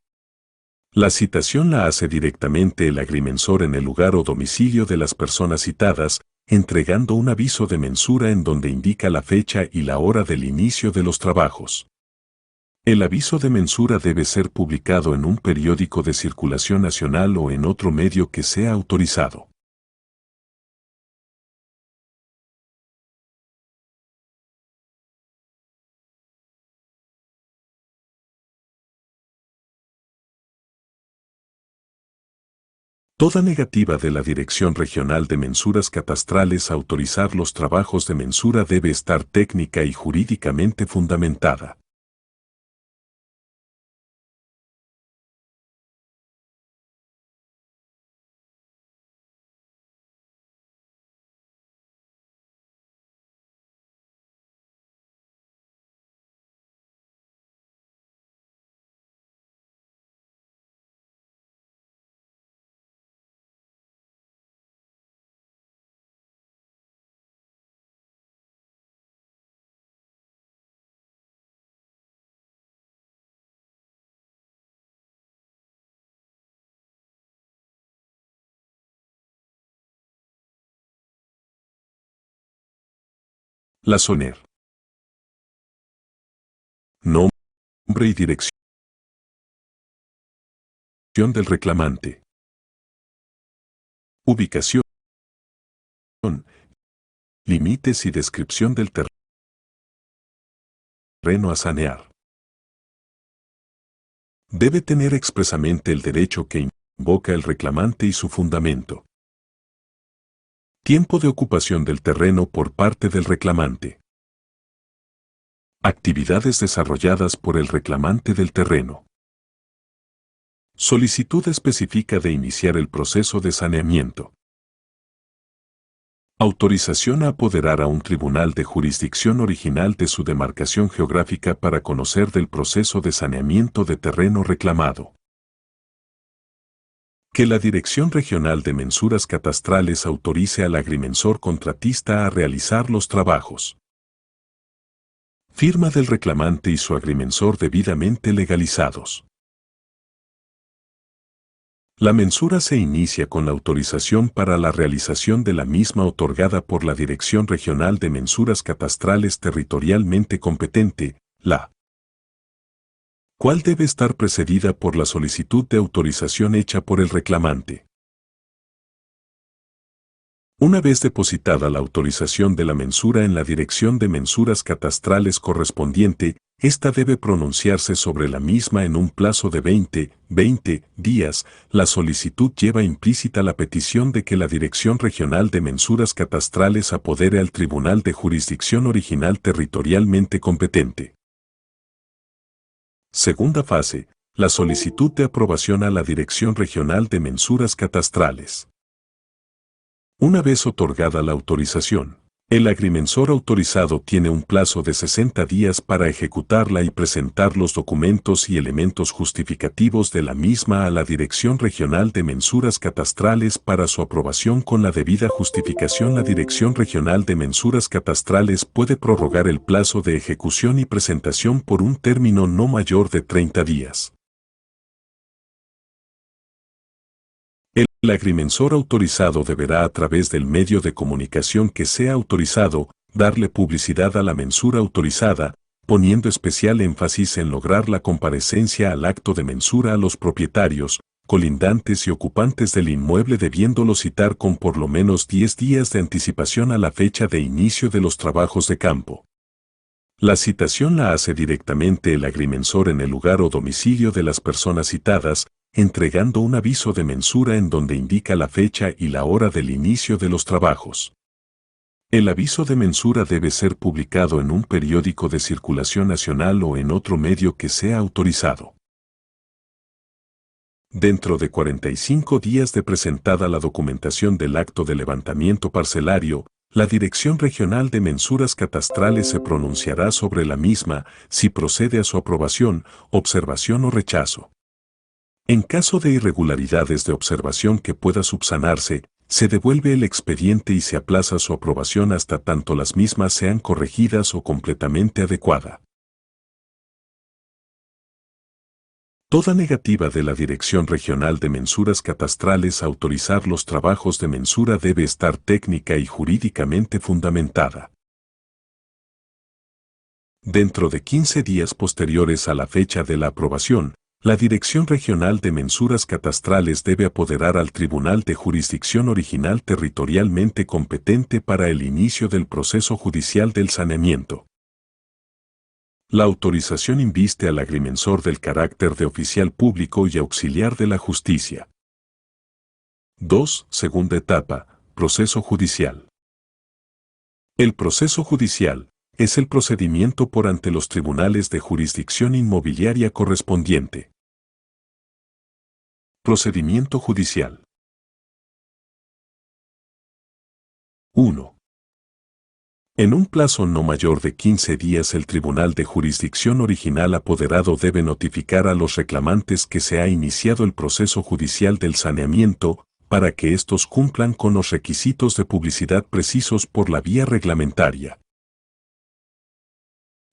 La citación la hace directamente el agrimensor en el lugar o domicilio de las personas citadas, entregando un aviso de mensura en donde indica la fecha y la hora del inicio de los trabajos. El aviso de mensura debe ser publicado en un periódico de circulación nacional o en otro medio que sea autorizado. Toda negativa de la Dirección Regional de Mensuras Catastrales a autorizar los trabajos de mensura debe estar técnica y jurídicamente fundamentada. La SONER. Nombre y dirección del reclamante. Ubicación, límites y descripción del terreno a sanear. Debe tener expresamente el derecho que invoca el reclamante y su fundamento. Tiempo de ocupación del terreno por parte del reclamante. Actividades desarrolladas por el reclamante del terreno. Solicitud específica de iniciar el proceso de saneamiento. Autorización a apoderar a un tribunal de jurisdicción original de su demarcación geográfica para conocer del proceso de saneamiento de terreno reclamado. Que la Dirección Regional de Mensuras Catastrales autorice al agrimensor contratista a realizar los trabajos. Firma del reclamante y su agrimensor debidamente legalizados. La mensura se inicia con la autorización para la realización de la misma otorgada por la Dirección Regional de Mensuras Catastrales territorialmente competente, la cual debe estar precedida por la solicitud de autorización hecha por el reclamante. Una vez depositada la autorización de la mensura en la Dirección de Mensuras Catastrales correspondiente, ésta debe pronunciarse sobre la misma en un plazo de 20 días. La solicitud lleva implícita la petición de que la Dirección Regional de Mensuras Catastrales apodere al Tribunal de Jurisdicción Original territorialmente competente. Segunda fase, la solicitud de aprobación a la Dirección Regional de Mensuras Catastrales. Una vez otorgada la autorización, el agrimensor autorizado tiene un plazo de 60 días para ejecutarla y presentar los documentos y elementos justificativos de la misma a la Dirección Regional de Mensuras Catastrales para su aprobación con la debida justificación. La Dirección Regional de Mensuras Catastrales puede prorrogar el plazo de ejecución y presentación por un término no mayor de 30 días. El agrimensor autorizado deberá, a través del medio de comunicación que sea autorizado, darle publicidad a la mensura autorizada, poniendo especial énfasis en lograr la comparecencia al acto de mensura a los propietarios, colindantes y ocupantes del inmueble, debiéndolo citar con por lo menos 10 días de anticipación a la fecha de inicio de los trabajos de campo. La citación la hace directamente el agrimensor en el lugar o domicilio de las personas citadas, entregando un aviso de mensura en donde indica la fecha y la hora del inicio de los trabajos. El aviso de mensura debe ser publicado en un periódico de circulación nacional o en otro medio que sea autorizado. Dentro de 45 días de presentada la documentación del acto de levantamiento parcelario, la Dirección Regional de Mensuras Catastrales se pronunciará sobre la misma, si procede a su aprobación, observación o rechazo. En caso de irregularidades de observación que pueda subsanarse, se devuelve el expediente y se aplaza su aprobación hasta tanto las mismas sean corregidas o completamente adecuada. Toda negativa de la Dirección Regional de Mensuras Catastrales a autorizar los trabajos de mensura debe estar técnica y jurídicamente fundamentada. Dentro de 15 días posteriores a la fecha de la aprobación, la Dirección Regional de Mensuras Catastrales debe apoderar al Tribunal de Jurisdicción Original territorialmente competente para el inicio del proceso judicial del saneamiento. La autorización inviste al agrimensor del carácter de oficial público y auxiliar de la justicia. 2. Segunda etapa, proceso judicial. El proceso judicial es el procedimiento por ante los tribunales de jurisdicción inmobiliaria correspondiente. Procedimiento judicial. 1. En un plazo no mayor de 15 días el Tribunal de Jurisdicción Original apoderado debe notificar a los reclamantes que se ha iniciado el proceso judicial del saneamiento, para que éstos cumplan con los requisitos de publicidad precisos por la vía reglamentaria.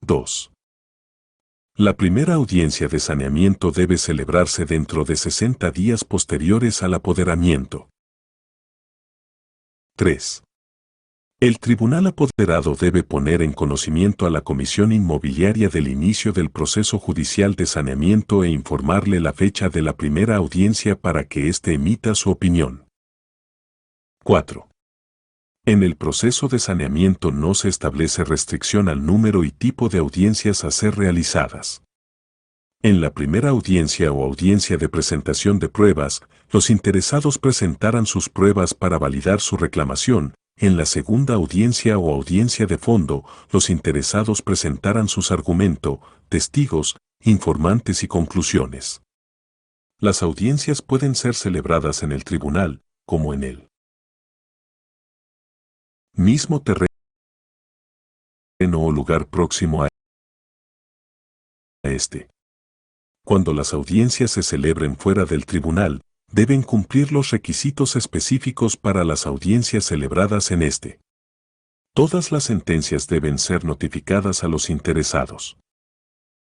2. La primera audiencia de saneamiento debe celebrarse dentro de 60 días posteriores al apoderamiento. 3. El tribunal apoderado debe poner en conocimiento a la Comisión Inmobiliaria del inicio del proceso judicial de saneamiento e informarle la fecha de la primera audiencia para que éste emita su opinión. 4. En el proceso de saneamiento no se establece restricción al número y tipo de audiencias a ser realizadas. En la primera audiencia o audiencia de presentación de pruebas, los interesados presentarán sus pruebas para validar su reclamación. En la segunda audiencia o audiencia de fondo, los interesados presentarán sus argumentos, testigos, informantes y conclusiones. Las audiencias pueden ser celebradas en el tribunal, como en el mismo terreno o lugar próximo a este. Cuando las audiencias se celebren fuera del tribunal, deben cumplir los requisitos específicos para las audiencias celebradas en este. Todas las sentencias deben ser notificadas a los interesados.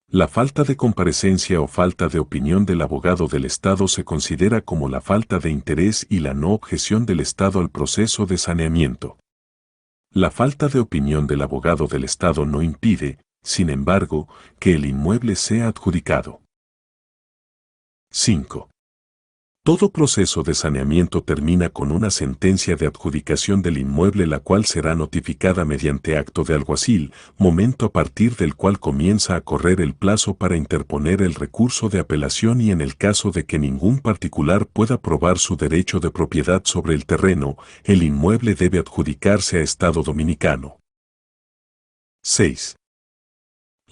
La falta de comparecencia o falta de opinión del abogado del Estado se considera como la falta de interés y la no objeción del Estado al proceso de saneamiento. La falta de opinión del abogado del Estado no impide, sin embargo, que el inmueble sea adjudicado. 5. Todo proceso de saneamiento termina con una sentencia de adjudicación del inmueble, la cual será notificada mediante acto de alguacil, momento a partir del cual comienza a correr el plazo para interponer el recurso de apelación, y en el caso de que ningún particular pueda probar su derecho de propiedad sobre el terreno, el inmueble debe adjudicarse a Estado Dominicano. 6.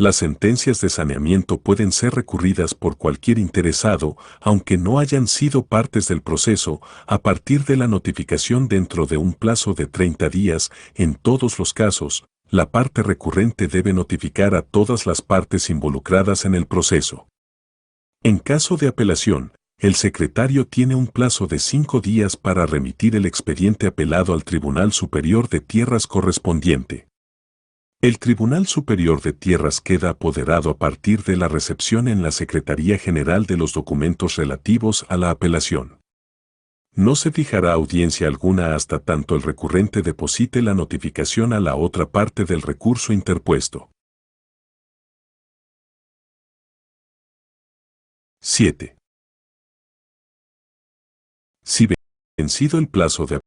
Las sentencias de saneamiento pueden ser recurridas por cualquier interesado, aunque no hayan sido partes del proceso, a partir de la notificación dentro de un plazo de 30 días. En todos los casos, la parte recurrente debe notificar a todas las partes involucradas en el proceso. En caso de apelación, el secretario tiene un plazo de 5 días para remitir el expediente apelado al Tribunal Superior de Tierras correspondiente. El Tribunal Superior de Tierras queda apoderado a partir de la recepción en la Secretaría General de los documentos relativos a la apelación. No se fijará audiencia alguna hasta tanto el recurrente deposite la notificación a la otra parte del recurso interpuesto. 7. Si vencido el plazo de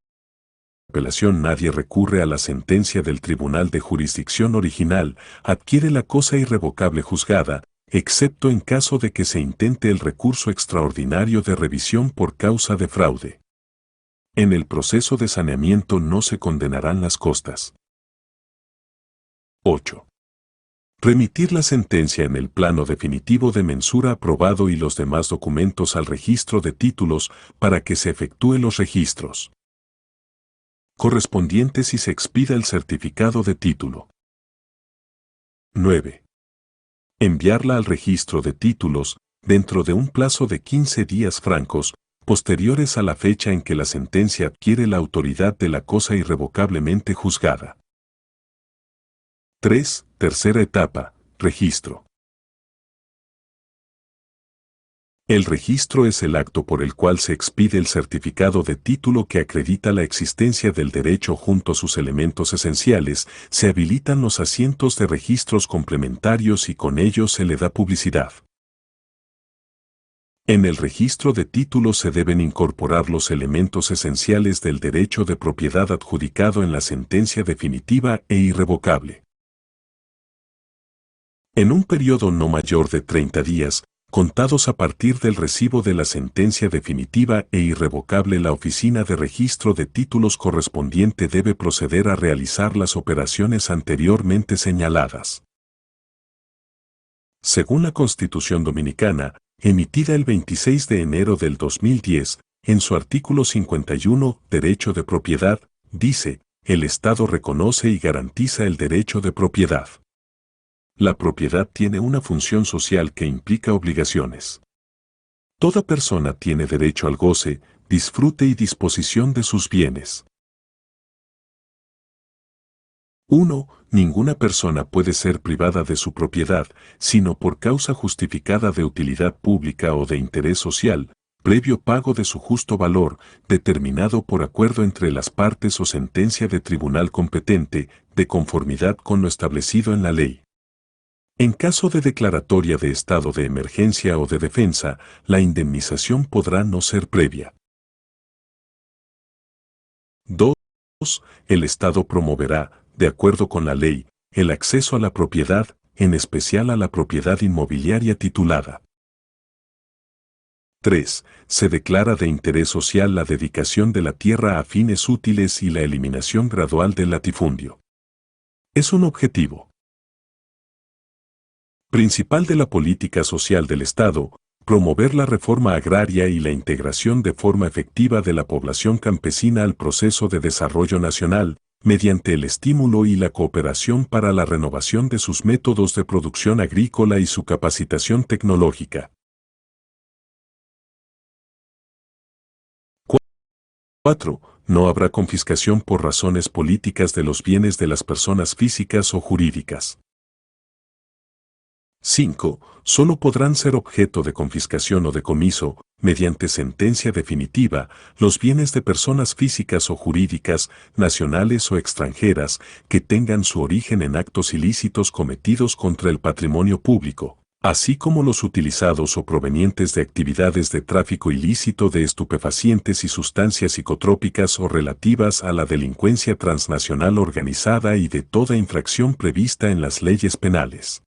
apelación nadie recurre a la sentencia del tribunal de jurisdicción original, adquiere la cosa irrevocable juzgada, excepto en caso de que se intente el recurso extraordinario de revisión por causa de fraude. En el proceso de saneamiento no se condenarán las costas. 8. Remitir la sentencia en el plano definitivo de mensura aprobado y los demás documentos al registro de títulos para que se efectúen los registros correspondientes y se expida el certificado de título. 9. Enviarla al registro de títulos dentro de un plazo de 15 días francos, posteriores a la fecha en que la sentencia adquiere la autoridad de la cosa irrevocablemente juzgada. 3. Tercera etapa, registro. El registro es el acto por el cual se expide el certificado de título que acredita la existencia del derecho junto a sus elementos esenciales, se habilitan los asientos de registros complementarios y con ellos se le da publicidad. En el registro de títulos se deben incorporar los elementos esenciales del derecho de propiedad adjudicado en la sentencia definitiva e irrevocable. En un periodo no mayor de 30 días, contados a partir del recibo de la sentencia definitiva e irrevocable, la oficina de registro de títulos correspondiente debe proceder a realizar las operaciones anteriormente señaladas. Según la Constitución Dominicana, emitida el 26 de enero del 2010, en su artículo 51, Derecho de Propiedad, dice, el Estado reconoce y garantiza el derecho de propiedad. La propiedad tiene una función social que implica obligaciones. Toda persona tiene derecho al goce, disfrute y disposición de sus bienes. 1. Ninguna persona puede ser privada de su propiedad, sino por causa justificada de utilidad pública o de interés social, previo pago de su justo valor, determinado por acuerdo entre las partes o sentencia de tribunal competente, de conformidad con lo establecido en la ley. En caso de declaratoria de estado de emergencia o de defensa, la indemnización podrá no ser previa. 2. El Estado promoverá, de acuerdo con la ley, el acceso a la propiedad, en especial a la propiedad inmobiliaria titulada. 3. Se declara de interés social la dedicación de la tierra a fines útiles y la eliminación gradual del latifundio. Es un objetivo principal de la política social del Estado, promover la reforma agraria y la integración de forma efectiva de la población campesina al proceso de desarrollo nacional, mediante el estímulo y la cooperación para la renovación de sus métodos de producción agrícola y su capacitación tecnológica. 4. No habrá confiscación por razones políticas de los bienes de las personas físicas o jurídicas. 5. Solo podrán ser objeto de confiscación o decomiso, mediante sentencia definitiva, los bienes de personas físicas o jurídicas, nacionales o extranjeras, que tengan su origen en actos ilícitos cometidos contra el patrimonio público, así como los utilizados o provenientes de actividades de tráfico ilícito de estupefacientes y sustancias psicotrópicas o relativas a la delincuencia transnacional organizada y de toda infracción prevista en las leyes penales.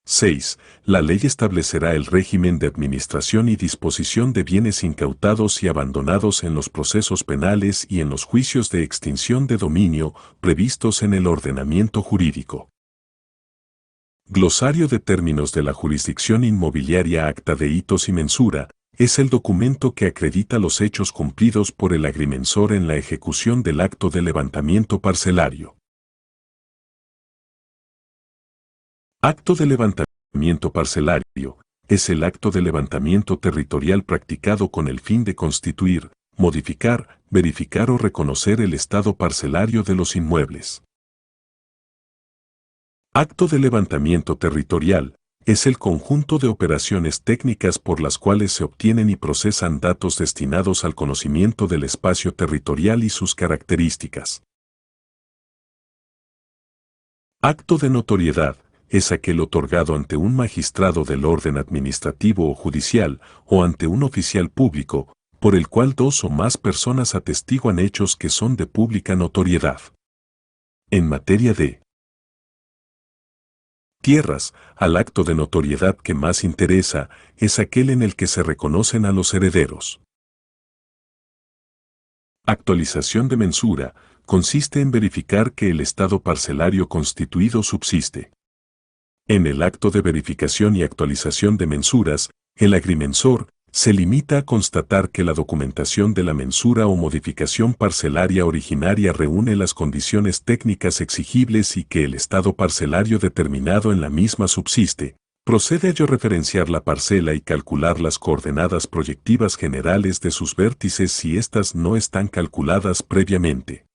6. La ley establecerá el régimen de administración y disposición de bienes incautados y abandonados en los procesos penales y en los juicios de extinción de dominio previstos en el ordenamiento jurídico. Glosario de términos de la jurisdicción inmobiliaria. Acta de hitos y mensura es el documento que acredita los hechos cumplidos por el agrimensor en la ejecución del acto de levantamiento parcelario. Acto de levantamiento parcelario es el acto de levantamiento territorial practicado con el fin de constituir, modificar, verificar o reconocer el estado parcelario de los inmuebles. Acto de levantamiento territorial es el conjunto de operaciones técnicas por las cuales se obtienen y procesan datos destinados al conocimiento del espacio territorial y sus características. Acto de notoriedad es aquel otorgado ante un magistrado del orden administrativo o judicial o ante un oficial público, por el cual dos o más personas atestiguan hechos que son de pública notoriedad. En materia de tierras, al acto de notoriedad que más interesa es aquel en el que se reconocen a los herederos. Actualización de mensura consiste en verificar que el estado parcelario constituido subsiste. En el acto de verificación y actualización de mensuras, el agrimensor se limita a constatar que la documentación de la mensura o modificación parcelaria originaria reúne las condiciones técnicas exigibles y que el estado parcelario determinado en la misma subsiste. Procede a ello referenciar la parcela y calcular las coordenadas proyectivas generales de sus vértices si éstas no están calculadas previamente.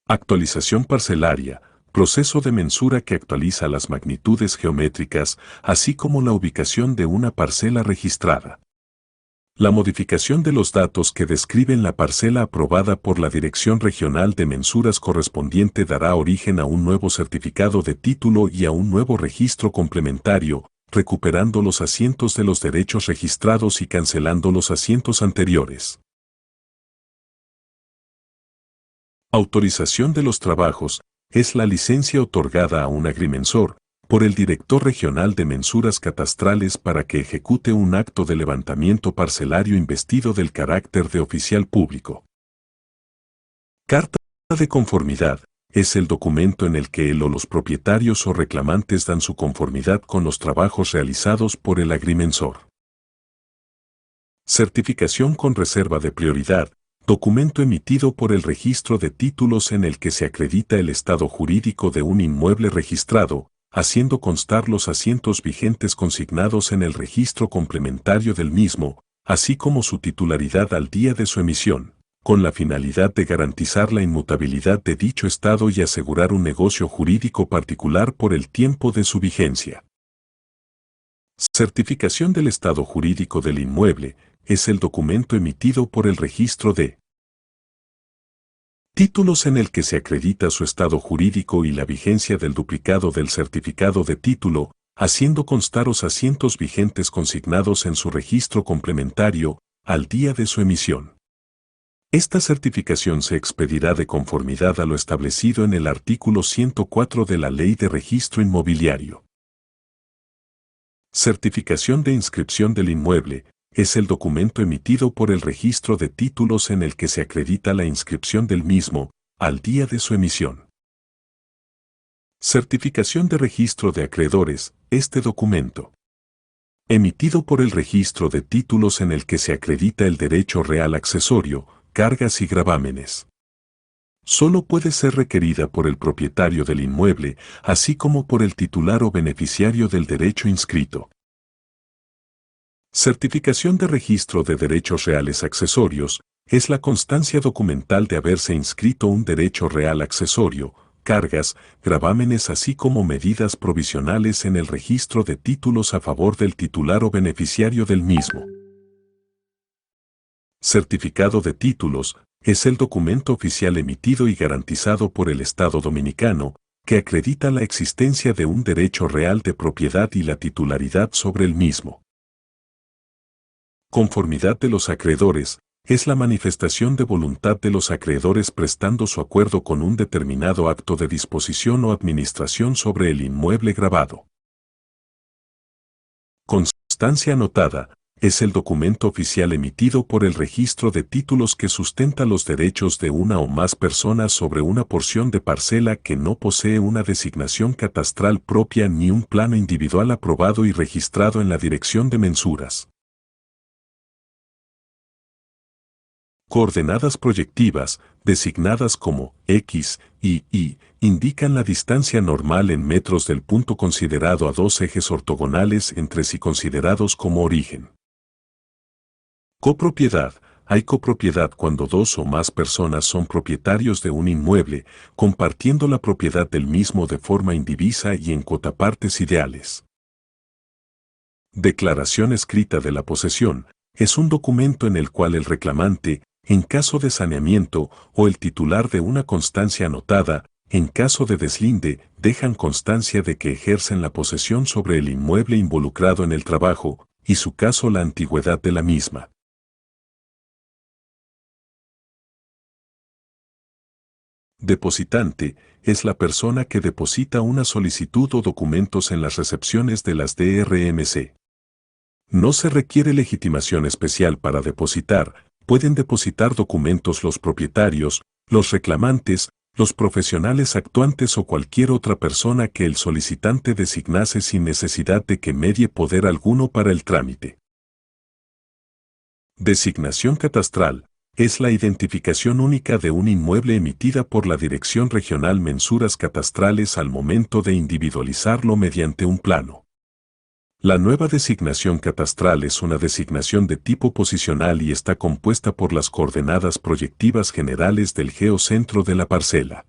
Actualización parcelaria. Proceso de mensura que actualiza las magnitudes geométricas, así como la ubicación de una parcela registrada. La modificación de los datos que describen la parcela aprobada por la Dirección Regional de Mensuras correspondiente dará origen a un nuevo certificado de título y a un nuevo registro complementario, recuperando los asientos de los derechos registrados y cancelando los asientos anteriores. Autorización de los trabajos. Es la licencia otorgada a un agrimensor por el director regional de mensuras catastrales para que ejecute un acto de levantamiento parcelario investido del carácter de oficial público. Carta de conformidad es el documento en el que él o los propietarios o reclamantes dan su conformidad con los trabajos realizados por el agrimensor. Certificación con reserva de prioridad. Documento emitido por el registro de títulos en el que se acredita el estado jurídico de un inmueble registrado, haciendo constar los asientos vigentes consignados en el registro complementario del mismo, así como su titularidad al día de su emisión, con la finalidad de garantizar la inmutabilidad de dicho estado y asegurar un negocio jurídico particular por el tiempo de su vigencia. Certificación del estado jurídico del inmueble es el documento emitido por el registro de títulos en el que se acredita su estado jurídico y la vigencia del duplicado del certificado de título, haciendo constar los asientos vigentes consignados en su registro complementario al día de su emisión. Esta certificación se expedirá de conformidad a lo establecido en el artículo 104 de la Ley de Registro Inmobiliario. Certificación de inscripción del inmueble es el documento emitido por el registro de títulos en el que se acredita la inscripción del mismo al día de su emisión. Certificación de registro de acreedores, este documento emitido por el registro de títulos en el que se acredita el derecho real accesorio, cargas y gravámenes. Solo puede ser requerida por el propietario del inmueble, así como por el titular o beneficiario del derecho inscrito. Certificación de registro de derechos reales accesorios es la constancia documental de haberse inscrito un derecho real accesorio, cargas, gravámenes así como medidas provisionales en el registro de títulos a favor del titular o beneficiario del mismo. Certificado de títulos es el documento oficial emitido y garantizado por el Estado Dominicano que acredita la existencia de un derecho real de propiedad y la titularidad sobre el mismo. Conformidad de los acreedores es la manifestación de voluntad de los acreedores prestando su acuerdo con un determinado acto de disposición o administración sobre el inmueble gravado. Constancia anotada es el documento oficial emitido por el registro de títulos que sustenta los derechos de una o más personas sobre una porción de parcela que no posee una designación catastral propia ni un plano individual aprobado y registrado en la Dirección de Mensuras. Coordenadas proyectivas, designadas como X y Y, indican la distancia normal en metros del punto considerado a dos ejes ortogonales entre sí considerados como origen. Copropiedad. Hay copropiedad cuando dos o más personas son propietarios de un inmueble, compartiendo la propiedad del mismo de forma indivisa y en cuotapartes ideales. Declaración escrita de la posesión. Es un documento en el cual el reclamante, en caso de saneamiento, o el titular de una constancia anotada, en caso de deslinde, dejan constancia de que ejercen la posesión sobre el inmueble involucrado en el trabajo, y su caso la antigüedad de la misma. Depositante es la persona que deposita una solicitud o documentos en las recepciones de las DRMC. No se requiere legitimación especial para depositar, pueden depositar documentos los propietarios, los reclamantes, los profesionales actuantes o cualquier otra persona que el solicitante designase sin necesidad de que medie poder alguno para el trámite. Designación catastral es la identificación única de un inmueble emitida por la Dirección Regional Mensuras Catastrales al momento de individualizarlo mediante un plano. La nueva designación catastral es una designación de tipo posicional y está compuesta por las coordenadas proyectivas generales del geocentro de la parcela.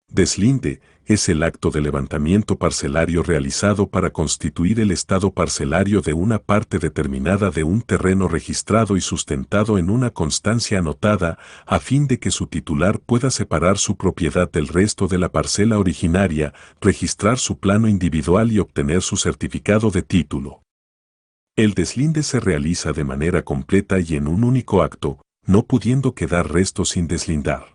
Deslinde es el acto de levantamiento parcelario realizado para constituir el estado parcelario de una parte determinada de un terreno registrado y sustentado en una constancia anotada, a fin de que su titular pueda separar su propiedad del resto de la parcela originaria, registrar su plano individual y obtener su certificado de título. El deslinde se realiza de manera completa y en un único acto, no pudiendo quedar restos sin deslindar.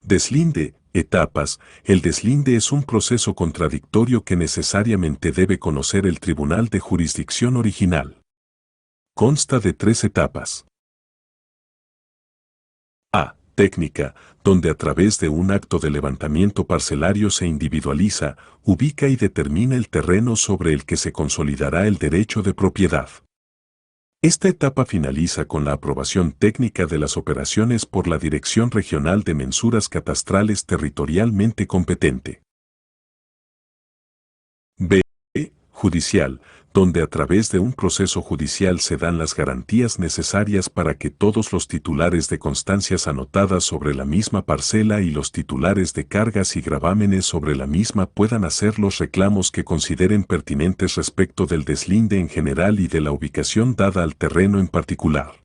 Deslinde, etapas. El deslinde es un proceso contradictorio que necesariamente debe conocer el tribunal de jurisdicción original. Consta de 3 etapas. A. Técnica, donde a través de un acto de levantamiento parcelario se individualiza, ubica y determina el terreno sobre el que se consolidará el derecho de propiedad. Esta etapa finaliza con la aprobación técnica de las operaciones por la Dirección Regional de Mensuras Catastrales territorialmente competente. B. Judicial, donde a través de un proceso judicial se dan las garantías necesarias para que todos los titulares de constancias anotadas sobre la misma parcela y los titulares de cargas y gravámenes sobre la misma puedan hacer los reclamos que consideren pertinentes respecto del deslinde en general y de la ubicación dada al terreno en particular.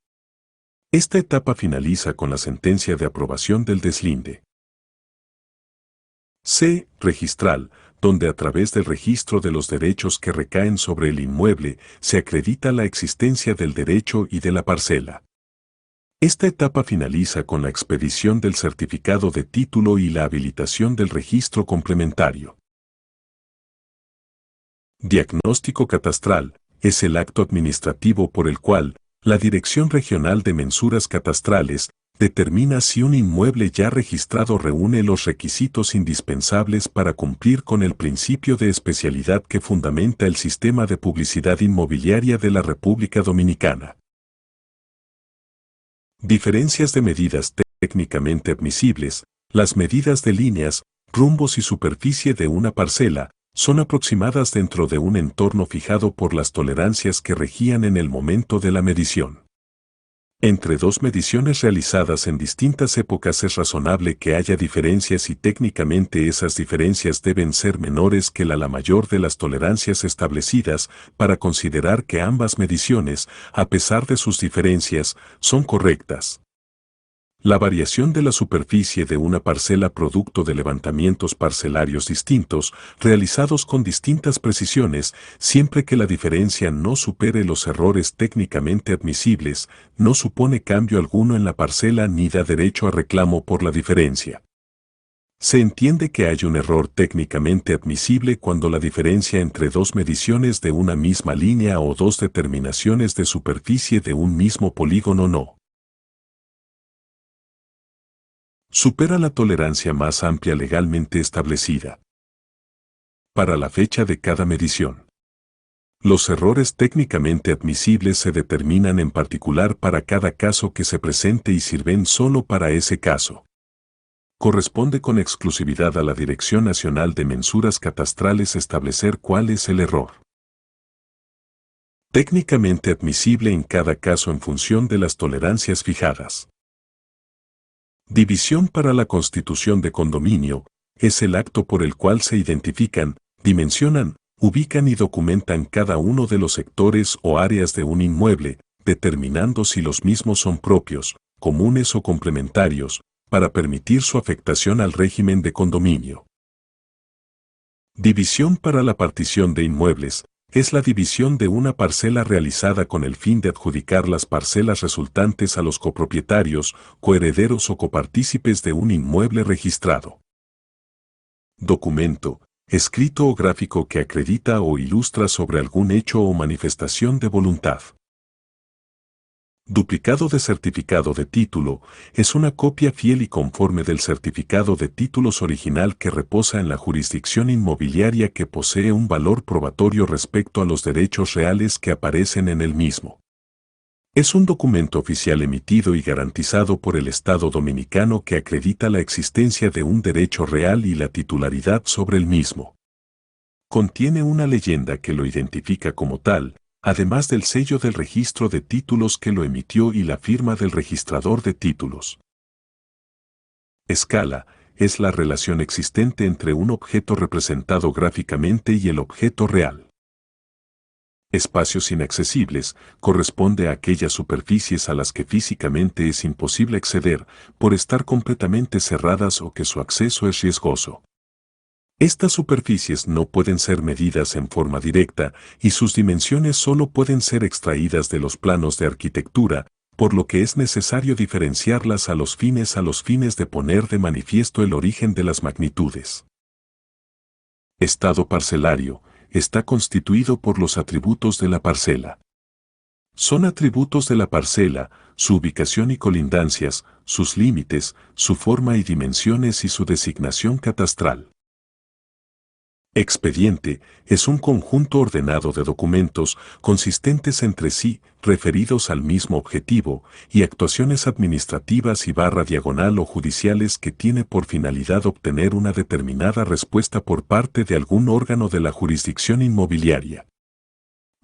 Esta etapa finaliza con la sentencia de aprobación del deslinde. C. Registral, donde a través del registro de los derechos que recaen sobre el inmueble se acredita la existencia del derecho y de la parcela. Esta etapa finaliza con la expedición del certificado de título y la habilitación del registro complementario. Diagnóstico catastral es el acto administrativo por el cual la Dirección Regional de Mensuras Catastrales determina si un inmueble ya registrado reúne los requisitos indispensables para cumplir con el principio de especialidad que fundamenta el sistema de publicidad inmobiliaria de la República Dominicana. Diferencias de medidas técnicamente admisibles. Las medidas de líneas, rumbos y superficie de una parcela son aproximadas dentro de un entorno fijado por las tolerancias que regían en el momento de la medición. Entre dos mediciones realizadas en distintas épocas es razonable que haya diferencias y técnicamente esas diferencias deben ser menores que la mayor de las tolerancias establecidas para considerar que ambas mediciones, a pesar de sus diferencias, son correctas. La variación de la superficie de una parcela producto de levantamientos parcelarios distintos, realizados con distintas precisiones, siempre que la diferencia no supere los errores técnicamente admisibles, no supone cambio alguno en la parcela ni da derecho a reclamo por la diferencia. Se entiende que hay un error técnicamente admisible cuando la diferencia entre dos mediciones de una misma línea o dos determinaciones de superficie de un mismo polígono no supera la tolerancia más amplia legalmente establecida. Para la fecha de cada medición. Los errores técnicamente admisibles se determinan en particular para cada caso que se presente y sirven solo para ese caso. Corresponde con exclusividad a la Dirección Nacional de Mensuras Catastrales establecer cuál es el error técnicamente admisible en cada caso en función de las tolerancias fijadas. División para la constitución de condominio es el acto por el cual se identifican, dimensionan, ubican y documentan cada uno de los sectores o áreas de un inmueble, determinando si los mismos son propios, comunes o complementarios, para permitir su afectación al régimen de condominio. División para la partición de inmuebles es la división de una parcela realizada con el fin de adjudicar las parcelas resultantes a los copropietarios, coherederos o copartícipes de un inmueble registrado. Documento, escrito o gráfico que acredita o ilustra sobre algún hecho o manifestación de voluntad. Duplicado de certificado de título es una copia fiel y conforme del certificado de títulos original que reposa en la jurisdicción inmobiliaria que posee un valor probatorio respecto a los derechos reales que aparecen en el mismo. Es un documento oficial emitido y garantizado por el Estado dominicano que acredita la existencia de un derecho real y la titularidad sobre el mismo. Contiene una leyenda que lo identifica como tal, además del sello del registro de títulos que lo emitió y la firma del registrador de títulos. Escala es la relación existente entre un objeto representado gráficamente y el objeto real. Espacios inaccesibles corresponde a aquellas superficies a las que físicamente es imposible acceder por estar completamente cerradas o que su acceso es riesgoso. Estas superficies no pueden ser medidas en forma directa y sus dimensiones solo pueden ser extraídas de los planos de arquitectura, por lo que es necesario diferenciarlas a los fines de poner de manifiesto el origen de las magnitudes. Estado parcelario está constituido por los atributos de la parcela. Son atributos de la parcela, su ubicación y colindancias, sus límites, su forma y dimensiones y su designación catastral. Expediente es un conjunto ordenado de documentos consistentes entre sí, referidos al mismo objetivo, y actuaciones administrativas y /diagonal o judiciales que tiene por finalidad obtener una determinada respuesta por parte de algún órgano de la jurisdicción inmobiliaria.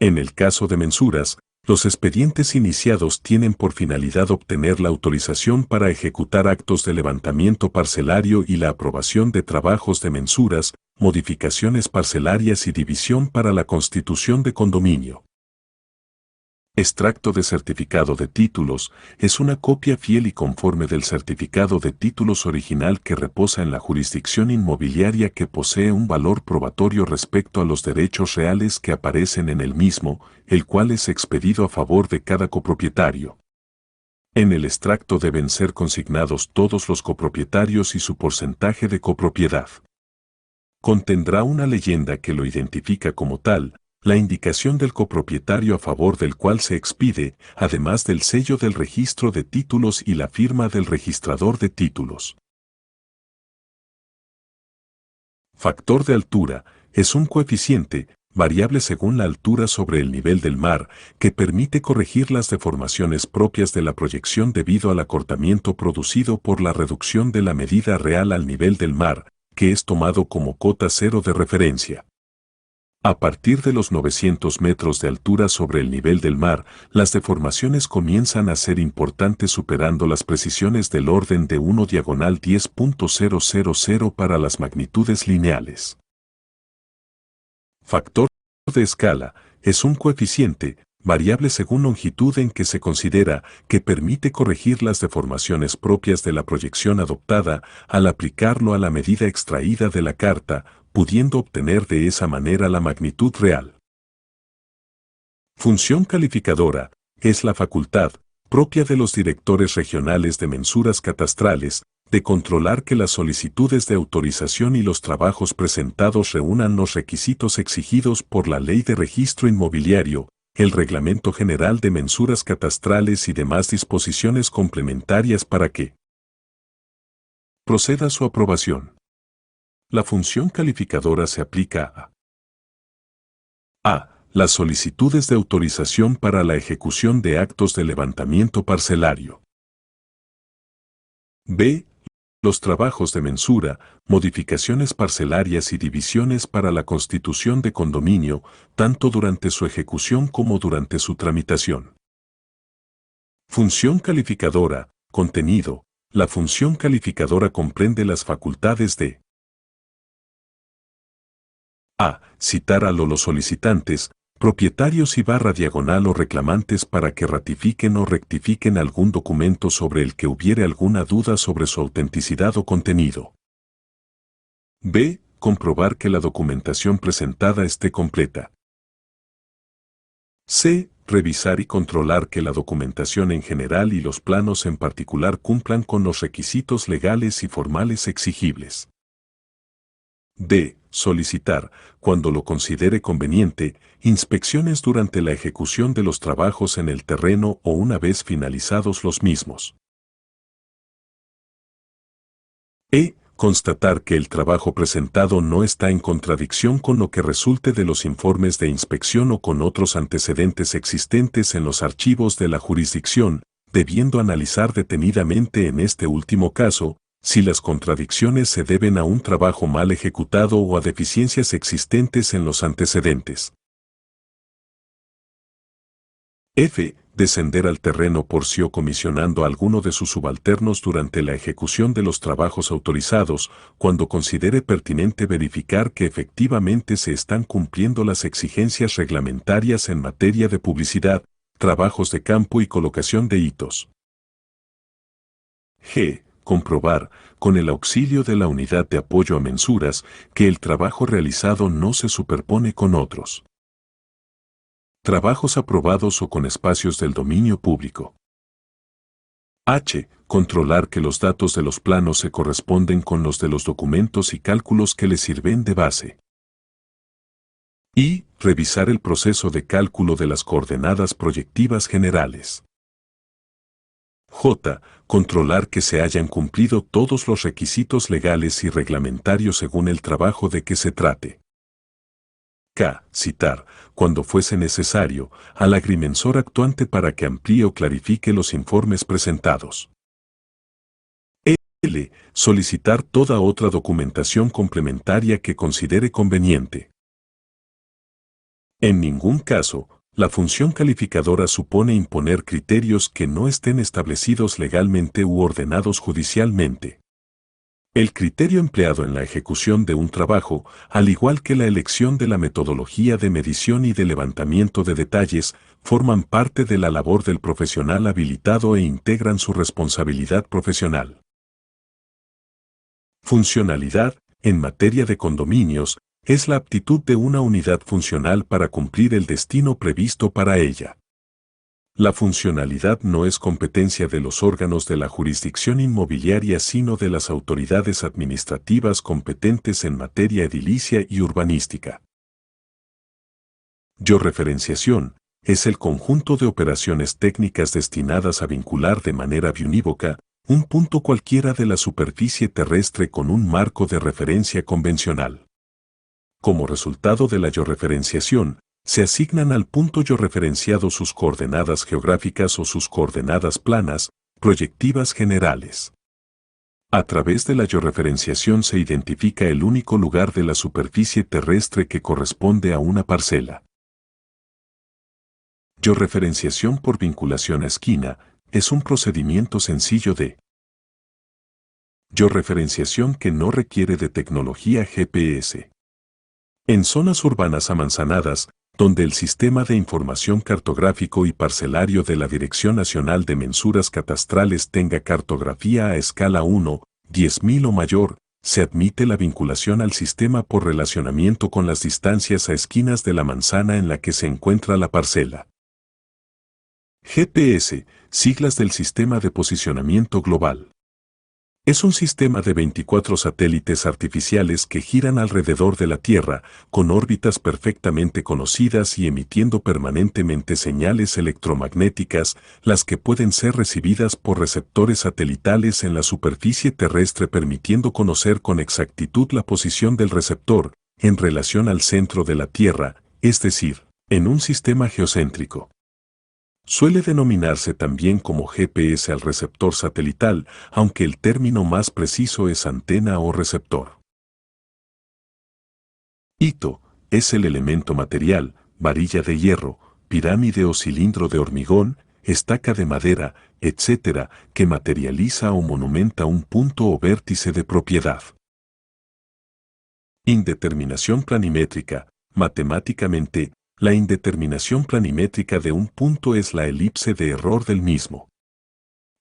En el caso de mensuras, los expedientes iniciados tienen por finalidad obtener la autorización para ejecutar actos de levantamiento parcelario y la aprobación de trabajos de mensuras, modificaciones parcelarias y división para la constitución de condominio. Extracto de certificado de títulos es una copia fiel y conforme del certificado de títulos original que reposa en la jurisdicción inmobiliaria que posee un valor probatorio respecto a los derechos reales que aparecen en el mismo, el cual es expedido a favor de cada copropietario. En el extracto deben ser consignados todos los copropietarios y su porcentaje de copropiedad. Contendrá una leyenda que lo identifica como tal, la indicación del copropietario a favor del cual se expide, además del sello del registro de títulos y la firma del registrador de títulos. Factor de altura es un coeficiente, variable según la altura sobre el nivel del mar, que permite corregir las deformaciones propias de la proyección debido al acortamiento producido por la reducción de la medida real al nivel del mar, que es tomado como cota cero de referencia. A partir de los 900 metros de altura sobre el nivel del mar, las deformaciones comienzan a ser importantes superando las precisiones del orden de 1/10.000 para las magnitudes lineales. Factor de escala es un coeficiente, variable según longitud en que se considera que permite corregir las deformaciones propias de la proyección adoptada al aplicarlo a la medida extraída de la carta, pudiendo obtener de esa manera la magnitud real. Función calificadora es la facultad, propia de los directores regionales de mensuras catastrales, de controlar que las solicitudes de autorización y los trabajos presentados reúnan los requisitos exigidos por la Ley de Registro Inmobiliario, el Reglamento General de Mensuras Catastrales y demás disposiciones complementarias para que proceda su aprobación. La función calificadora se aplica a las solicitudes de autorización para la ejecución de actos de levantamiento parcelario. B. Los trabajos de mensura, modificaciones parcelarias y divisiones para la constitución de condominio, tanto durante su ejecución como durante su tramitación. Función calificadora, contenido. La función calificadora comprende las facultades de a. Citar a los solicitantes, propietarios y /diagonal o reclamantes para que ratifiquen o rectifiquen algún documento sobre el que hubiere alguna duda sobre su autenticidad o contenido. B. Comprobar que la documentación presentada esté completa. C. Revisar y controlar que la documentación en general y los planos en particular cumplan con los requisitos legales y formales exigibles. D. Solicitar, cuando lo considere conveniente, inspecciones durante la ejecución de los trabajos en el terreno o una vez finalizados los mismos. E. Constatar que el trabajo presentado no está en contradicción con lo que resulte de los informes de inspección o con otros antecedentes existentes en los archivos de la jurisdicción, debiendo analizar detenidamente en este último caso, si las contradicciones se deben a un trabajo mal ejecutado o a deficiencias existentes en los antecedentes. F. Descender al terreno por sí o comisionando a alguno de sus subalternos durante la ejecución de los trabajos autorizados, cuando considere pertinente verificar que efectivamente se están cumpliendo las exigencias reglamentarias en materia de publicidad, trabajos de campo y colocación de hitos. G. Comprobar, con el auxilio de la unidad de apoyo a mensuras, que el trabajo realizado no se superpone con otros trabajos aprobados o con espacios del dominio público. H. Controlar que los datos de los planos se corresponden con los de los documentos y cálculos que le sirven de base. I. Revisar el proceso de cálculo de las coordenadas proyectivas generales. J. Controlar que se hayan cumplido todos los requisitos legales y reglamentarios según el trabajo de que se trate. K. Citar, cuando fuese necesario, al agrimensor actuante para que amplíe o clarifique los informes presentados. L. Solicitar toda otra documentación complementaria que considere conveniente. En ningún caso, la función calificadora supone imponer criterios que no estén establecidos legalmente u ordenados judicialmente. El criterio empleado en la ejecución de un trabajo, al igual que la elección de la metodología de medición y de levantamiento de detalles, forman parte de la labor del profesional habilitado e integran su responsabilidad profesional. Funcionalidad, en materia de condominios, es la aptitud de una unidad funcional para cumplir el destino previsto para ella. La funcionalidad no es competencia de los órganos de la jurisdicción inmobiliaria sino de las autoridades administrativas competentes en materia edilicia y urbanística. Georreferenciación es el conjunto de operaciones técnicas destinadas a vincular de manera biunívoca un punto cualquiera de la superficie terrestre con un marco de referencia convencional. Como resultado de la georreferenciación, se asignan al punto georreferenciado sus coordenadas geográficas o sus coordenadas planas, proyectivas generales. A través de la georreferenciación se identifica el único lugar de la superficie terrestre que corresponde a una parcela. Georreferenciación por vinculación a esquina es un procedimiento sencillo de georreferenciación que no requiere de tecnología GPS. En zonas urbanas amanzanadas, donde el Sistema de Información Cartográfico y Parcelario de la Dirección Nacional de Mensuras Catastrales tenga cartografía a escala 1, 10.000 o mayor, se admite la vinculación al sistema por relacionamiento con las distancias a esquinas de la manzana en la que se encuentra la parcela. GPS, siglas del Sistema de Posicionamiento Global. Es un sistema de 24 satélites artificiales que giran alrededor de la Tierra, con órbitas perfectamente conocidas y emitiendo permanentemente señales electromagnéticas, las que pueden ser recibidas por receptores satelitales en la superficie terrestre permitiendo conocer con exactitud la posición del receptor, en relación al centro de la Tierra, es decir, en un sistema geocéntrico. Suele denominarse también como GPS al receptor satelital, aunque el término más preciso es antena o receptor. Hito es el elemento material, varilla de hierro, pirámide o cilindro de hormigón, estaca de madera, etc., que materializa o monumenta un punto o vértice de propiedad. Indeterminación planimétrica, matemáticamente, la indeterminación planimétrica de un punto es la elipse de error del mismo.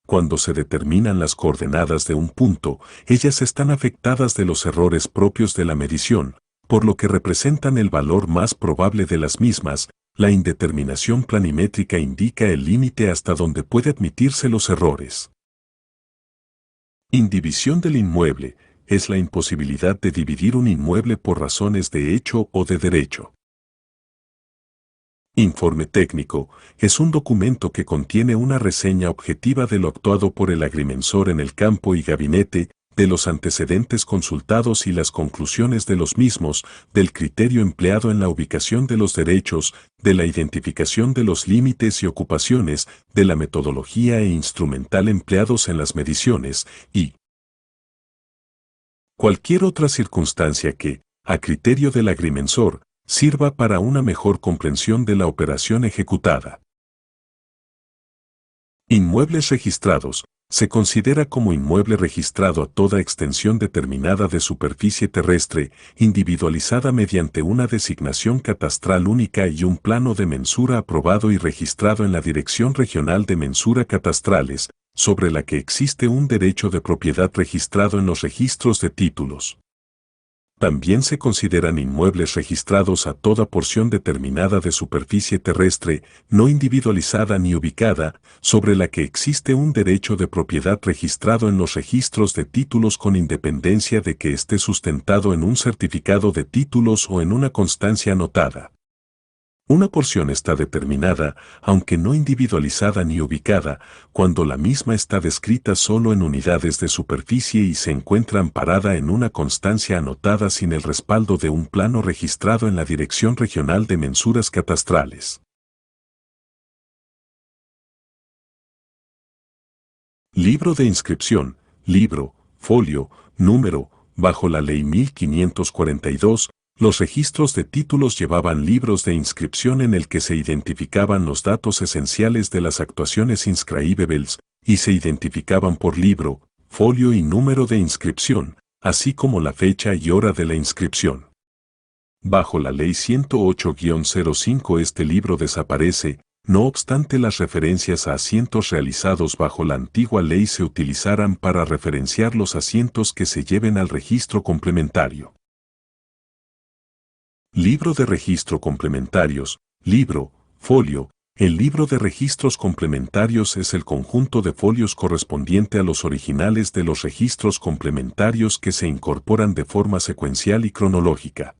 Cuando se determinan las coordenadas de un punto, ellas están afectadas de los errores propios de la medición, por lo que representan el valor más probable de las mismas. La indeterminación planimétrica indica el límite hasta donde puede admitirse los errores. Indivisión del inmueble es la imposibilidad de dividir un inmueble por razones de hecho o de derecho. Informe técnico es un documento que contiene una reseña objetiva de lo actuado por el agrimensor en el campo y gabinete, de los antecedentes consultados y las conclusiones de los mismos, del criterio empleado en la ubicación de los derechos, de la identificación de los límites y ocupaciones, de la metodología e instrumental empleados en las mediciones, y cualquier otra circunstancia que, a criterio del agrimensor, sirva para una mejor comprensión de la operación ejecutada. Inmuebles registrados. Se considera como inmueble registrado a toda extensión determinada de superficie terrestre, individualizada mediante una designación catastral única y un plano de mensura aprobado y registrado en la Dirección Regional de Mensura Catastrales, sobre la que existe un derecho de propiedad registrado en los registros de títulos. También se consideran inmuebles registrados a toda porción determinada de superficie terrestre, no individualizada ni ubicada, sobre la que existe un derecho de propiedad registrado en los registros de títulos con independencia de que esté sustentado en un certificado de títulos o en una constancia anotada. Una porción está determinada, aunque no individualizada ni ubicada, cuando la misma está descrita solo en unidades de superficie y se encuentra amparada en una constancia anotada sin el respaldo de un plano registrado en la Dirección Regional de Mensuras Catastrales. Libro de inscripción, libro, folio, número, bajo la Ley 1542, Los registros de títulos llevaban libros de inscripción en el que se identificaban los datos esenciales de las actuaciones inscribibles y se identificaban por libro, folio y número de inscripción, así como la fecha y hora de la inscripción. Bajo la Ley 108-05 este libro desaparece, no obstante las referencias a asientos realizados bajo la antigua ley se utilizarán para referenciar los asientos que se lleven al registro complementario. Libro de registro complementarios, libro, folio. El libro de registros complementarios es el conjunto de folios correspondiente a los originales de los registros complementarios que se incorporan de forma secuencial y cronológica.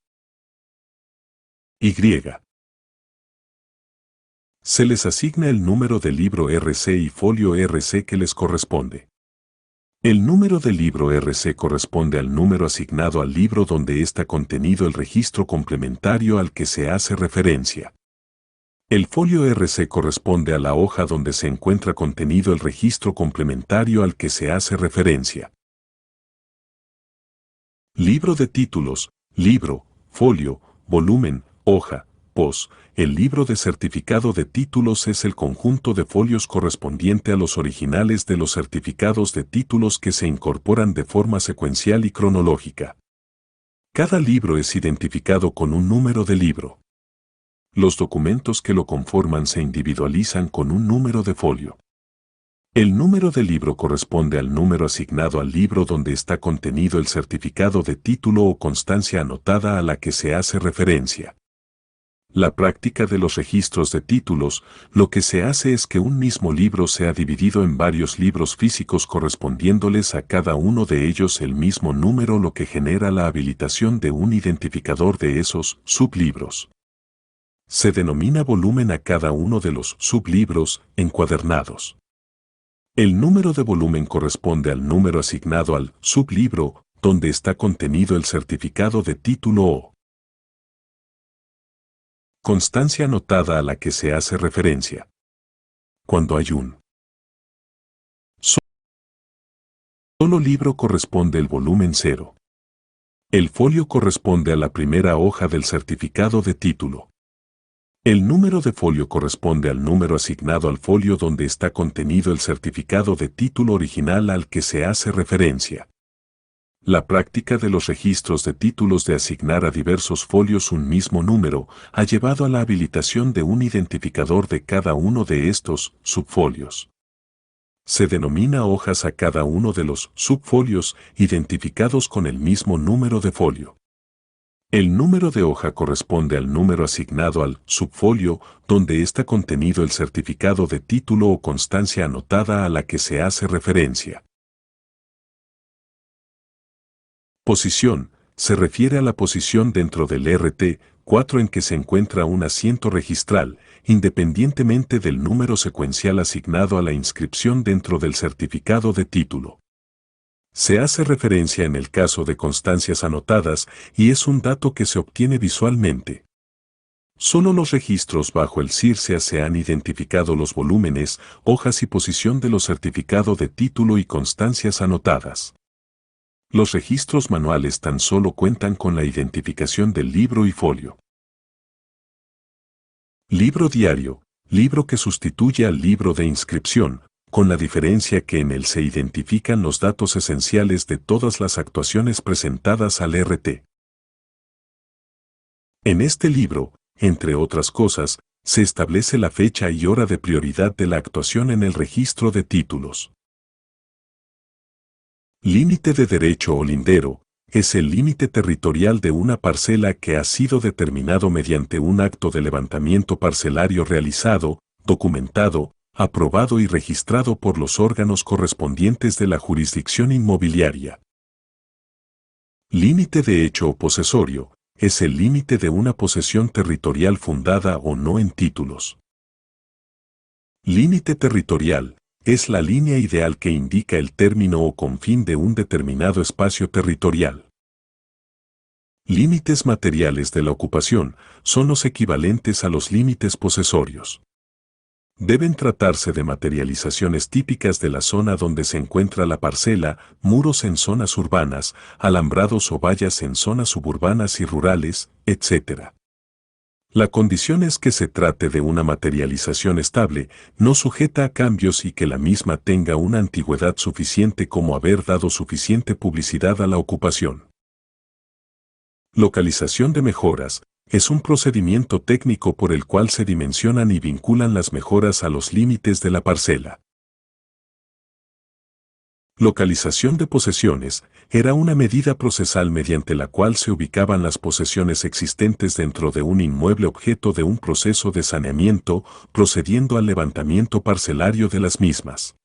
Y. Se les asigna el número de libro RC y folio RC que les corresponde. El número del libro RC corresponde al número asignado al libro donde está contenido el registro complementario al que se hace referencia. El folio RC corresponde a la hoja donde se encuentra contenido el registro complementario al que se hace referencia. Libro de títulos, libro, folio, volumen, hoja, pos. El libro de certificado de títulos es el conjunto de folios correspondiente a los originales de los certificados de títulos que se incorporan de forma secuencial y cronológica. Cada libro es identificado con un número de libro. Los documentos que lo conforman se individualizan con un número de folio. El número de libro corresponde al número asignado al libro donde está contenido el certificado de título o constancia anotada a la que se hace referencia. La práctica de los registros de títulos, lo que se hace es que un mismo libro sea dividido en varios libros físicos correspondiéndoles a cada uno de ellos el mismo número, lo que genera la habilitación de un identificador de esos sublibros. Se denomina volumen a cada uno de los sublibros encuadernados. El número de volumen corresponde al número asignado al sublibro donde está contenido el certificado de título o constancia anotada a la que se hace referencia. Cuando hay un solo libro corresponde el volumen 0. El folio corresponde a la primera hoja del certificado de título. El número de folio corresponde al número asignado al folio donde está contenido el certificado de título original al que se hace referencia. La práctica de los registros de títulos de asignar a diversos folios un mismo número ha llevado a la habilitación de un identificador de cada uno de estos subfolios. Se denomina hojas a cada uno de los subfolios identificados con el mismo número de folio. El número de hoja corresponde al número asignado al subfolio donde está contenido el certificado de título o constancia anotada a la que se hace referencia. Posición. Se refiere a la posición dentro del RT4 en que se encuentra un asiento registral, independientemente del número secuencial asignado a la inscripción dentro del certificado de título. Se hace referencia en el caso de constancias anotadas y es un dato que se obtiene visualmente. Solo los registros bajo el CIRSEA se han identificado los volúmenes, hojas y posición de los certificados de título y constancias anotadas. Los registros manuales tan solo cuentan con la identificación del libro y folio. Libro diario, libro que sustituye al libro de inscripción, con la diferencia que en él se identifican los datos esenciales de todas las actuaciones presentadas al RT. En este libro, entre otras cosas, se establece la fecha y hora de prioridad de la actuación en el registro de títulos. Límite de derecho o lindero es el límite territorial de una parcela que ha sido determinado mediante un acto de levantamiento parcelario realizado, documentado, aprobado y registrado por los órganos correspondientes de la jurisdicción inmobiliaria. Límite de hecho o posesorio es el límite de una posesión territorial fundada o no en títulos. Límite territorial es la línea ideal que indica el término o confín de un determinado espacio territorial. Límites materiales de la ocupación son los equivalentes a los límites posesorios. Deben tratarse de materializaciones típicas de la zona donde se encuentra la parcela, muros en zonas urbanas, alambrados o vallas en zonas suburbanas y rurales, etc. La condición es que se trate de una materialización estable, no sujeta a cambios y que la misma tenga una antigüedad suficiente como haber dado suficiente publicidad a la ocupación. Localización de mejoras. Es un procedimiento técnico por el cual se dimensionan y vinculan las mejoras a los límites de la parcela. Localización de posesiones era una medida procesal mediante la cual se ubicaban las posesiones existentes dentro de un inmueble objeto de un proceso de saneamiento, procediendo al levantamiento parcelario de las mismas.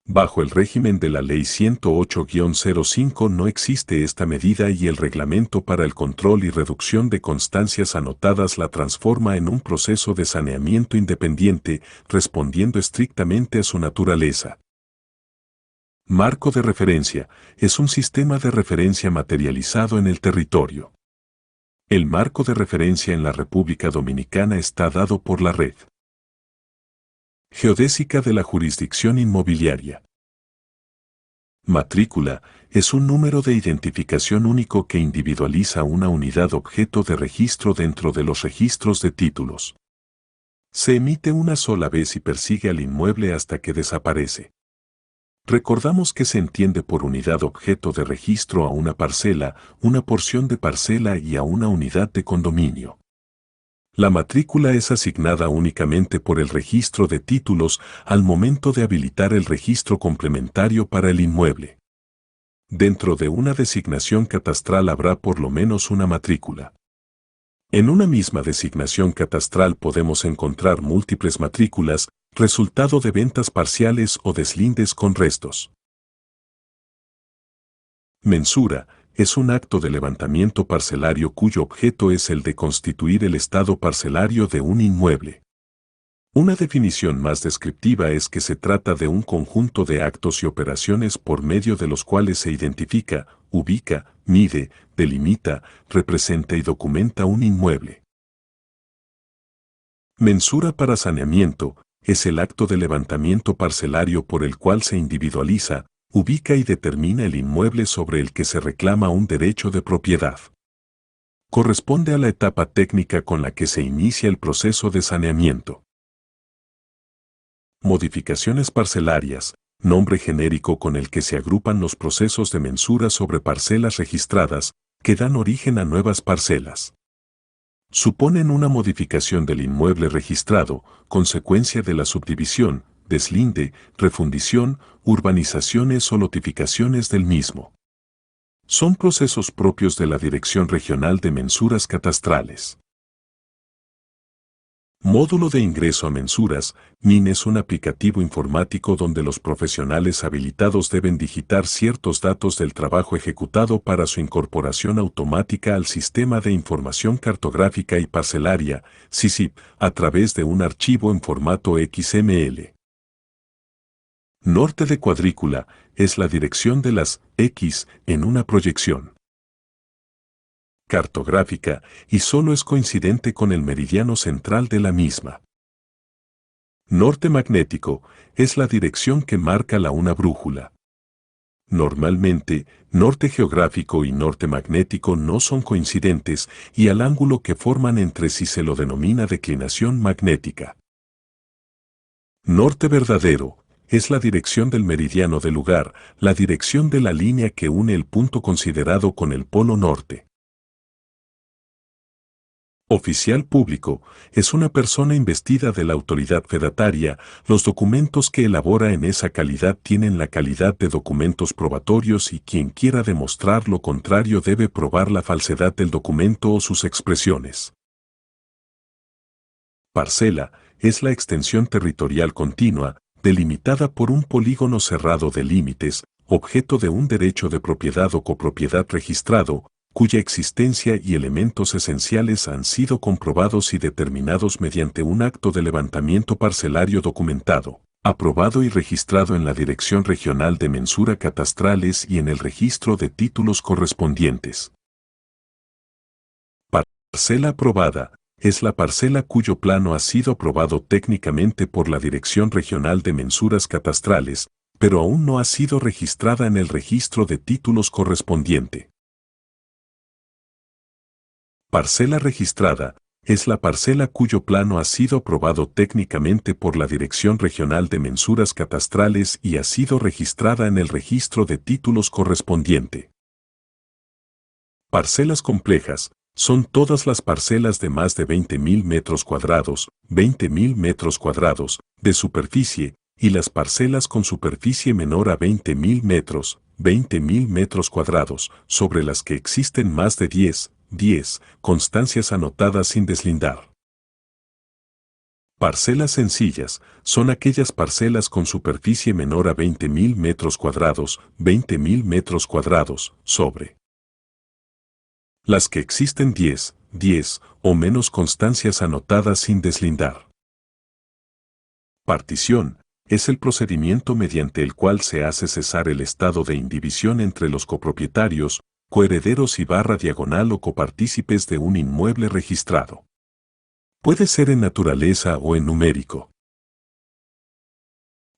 Bajo el régimen de la Ley 108-05 no existe esta medida y el Reglamento para el Control y Reducción de Constancias Anotadas la transforma en un proceso de saneamiento independiente, respondiendo estrictamente a su naturaleza. Marco de referencia es un sistema de referencia materializado en el territorio. El marco de referencia en la República Dominicana está dado por la Red Geodésica de la Jurisdicción Inmobiliaria. Matrícula es un número de identificación único que individualiza una unidad objeto de registro dentro de los registros de títulos. Se emite una sola vez y persigue al inmueble hasta que desaparece. Recordamos que se entiende por unidad objeto de registro a una parcela, una porción de parcela y a una unidad de condominio. La matrícula es asignada únicamente por el registro de títulos al momento de habilitar el registro complementario para el inmueble. Dentro de una designación catastral habrá por lo menos una matrícula. En una misma designación catastral podemos encontrar múltiples matrículas, resultado de ventas parciales o deslindes con restos. Mensura es un acto de levantamiento parcelario cuyo objeto es el de constituir el estado parcelario de un inmueble. Una definición más descriptiva es que se trata de un conjunto de actos y operaciones por medio de los cuales se identifica, ubica, mide, delimita, representa y documenta un inmueble. Mensura para saneamiento es el acto de levantamiento parcelario por el cual se individualiza, ubica y determina el inmueble sobre el que se reclama un derecho de propiedad. Corresponde a la etapa técnica con la que se inicia el proceso de saneamiento. Modificaciones parcelarias, nombre genérico con el que se agrupan los procesos de mensura sobre parcelas registradas, que dan origen a nuevas parcelas. Suponen una modificación del inmueble registrado, consecuencia de la subdivisión, deslinde, refundición, urbanizaciones o lotificaciones del mismo. Son procesos propios de la Dirección Regional de Mensuras Catastrales. Módulo de ingreso a mensuras, MIN es un aplicativo informático donde los profesionales habilitados deben digitar ciertos datos del trabajo ejecutado para su incorporación automática al Sistema de Información Cartográfica y Parcelaria, SISIP, a través de un archivo en formato XML. Norte de cuadrícula es la dirección de las X en una proyección cartográfica y solo es coincidente con el meridiano central de la misma. Norte magnético es la dirección que marca una brújula. Normalmente, norte geográfico y norte magnético no son coincidentes y al ángulo que forman entre sí se lo denomina declinación magnética. Norte verdadero es la dirección del meridiano del lugar, la dirección de la línea que une el punto considerado con el polo norte. Oficial público es una persona investida de la autoridad fedataria. Los documentos que elabora en esa calidad tienen la calidad de documentos probatorios y quien quiera demostrar lo contrario debe probar la falsedad del documento o sus expresiones. Parcela es la extensión territorial continua, delimitada por un polígono cerrado de límites, objeto de un derecho de propiedad o copropiedad registrado, cuya existencia y elementos esenciales han sido comprobados y determinados mediante un acto de levantamiento parcelario documentado, aprobado y registrado en la Dirección Regional de Mensura Catastrales y en el registro de títulos correspondientes. Parcela aprobada es la parcela cuyo plano ha sido aprobado técnicamente por la Dirección Regional de Mensuras Catastrales, pero aún no ha sido registrada en el registro de títulos correspondiente. Parcela registrada es la parcela cuyo plano ha sido aprobado técnicamente por la Dirección Regional de Mensuras Catastrales y ha sido registrada en el registro de títulos correspondiente. Parcelas complejas son todas las parcelas de más de 20.000 metros cuadrados, 20.000 metros cuadrados, de superficie, y las parcelas con superficie menor a 20.000 metros, 20.000 metros cuadrados, sobre las que existen más de 10 constancias anotadas sin deslindar. Parcelas sencillas son aquellas parcelas con superficie menor a 20.000 metros cuadrados, 20.000 metros cuadrados, sobre las que existen 10 o menos constancias anotadas sin deslindar. Partición es el procedimiento mediante el cual se hace cesar el estado de indivisión entre los copropietarios, coherederos y /diagonal o copartícipes de un inmueble registrado. Puede ser en naturaleza o en numérico.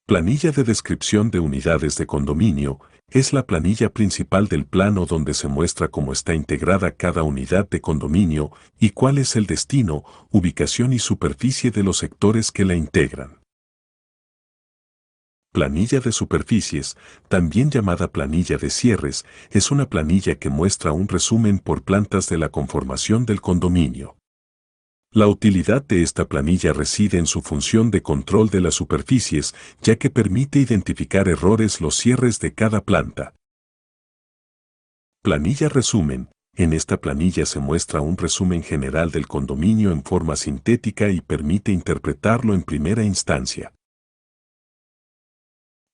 Planilla de descripción de unidades de condominio es la planilla principal del plano donde se muestra cómo está integrada cada unidad de condominio y cuál es el destino, ubicación y superficie de los sectores que la integran. Planilla de superficies, también llamada planilla de cierres, es una planilla que muestra un resumen por plantas de la conformación del condominio. La utilidad de esta planilla reside en su función de control de las superficies, ya que permite identificar errores los cierres de cada planta. Planilla resumen. En esta planilla se muestra un resumen general del condominio en forma sintética y permite interpretarlo en primera instancia.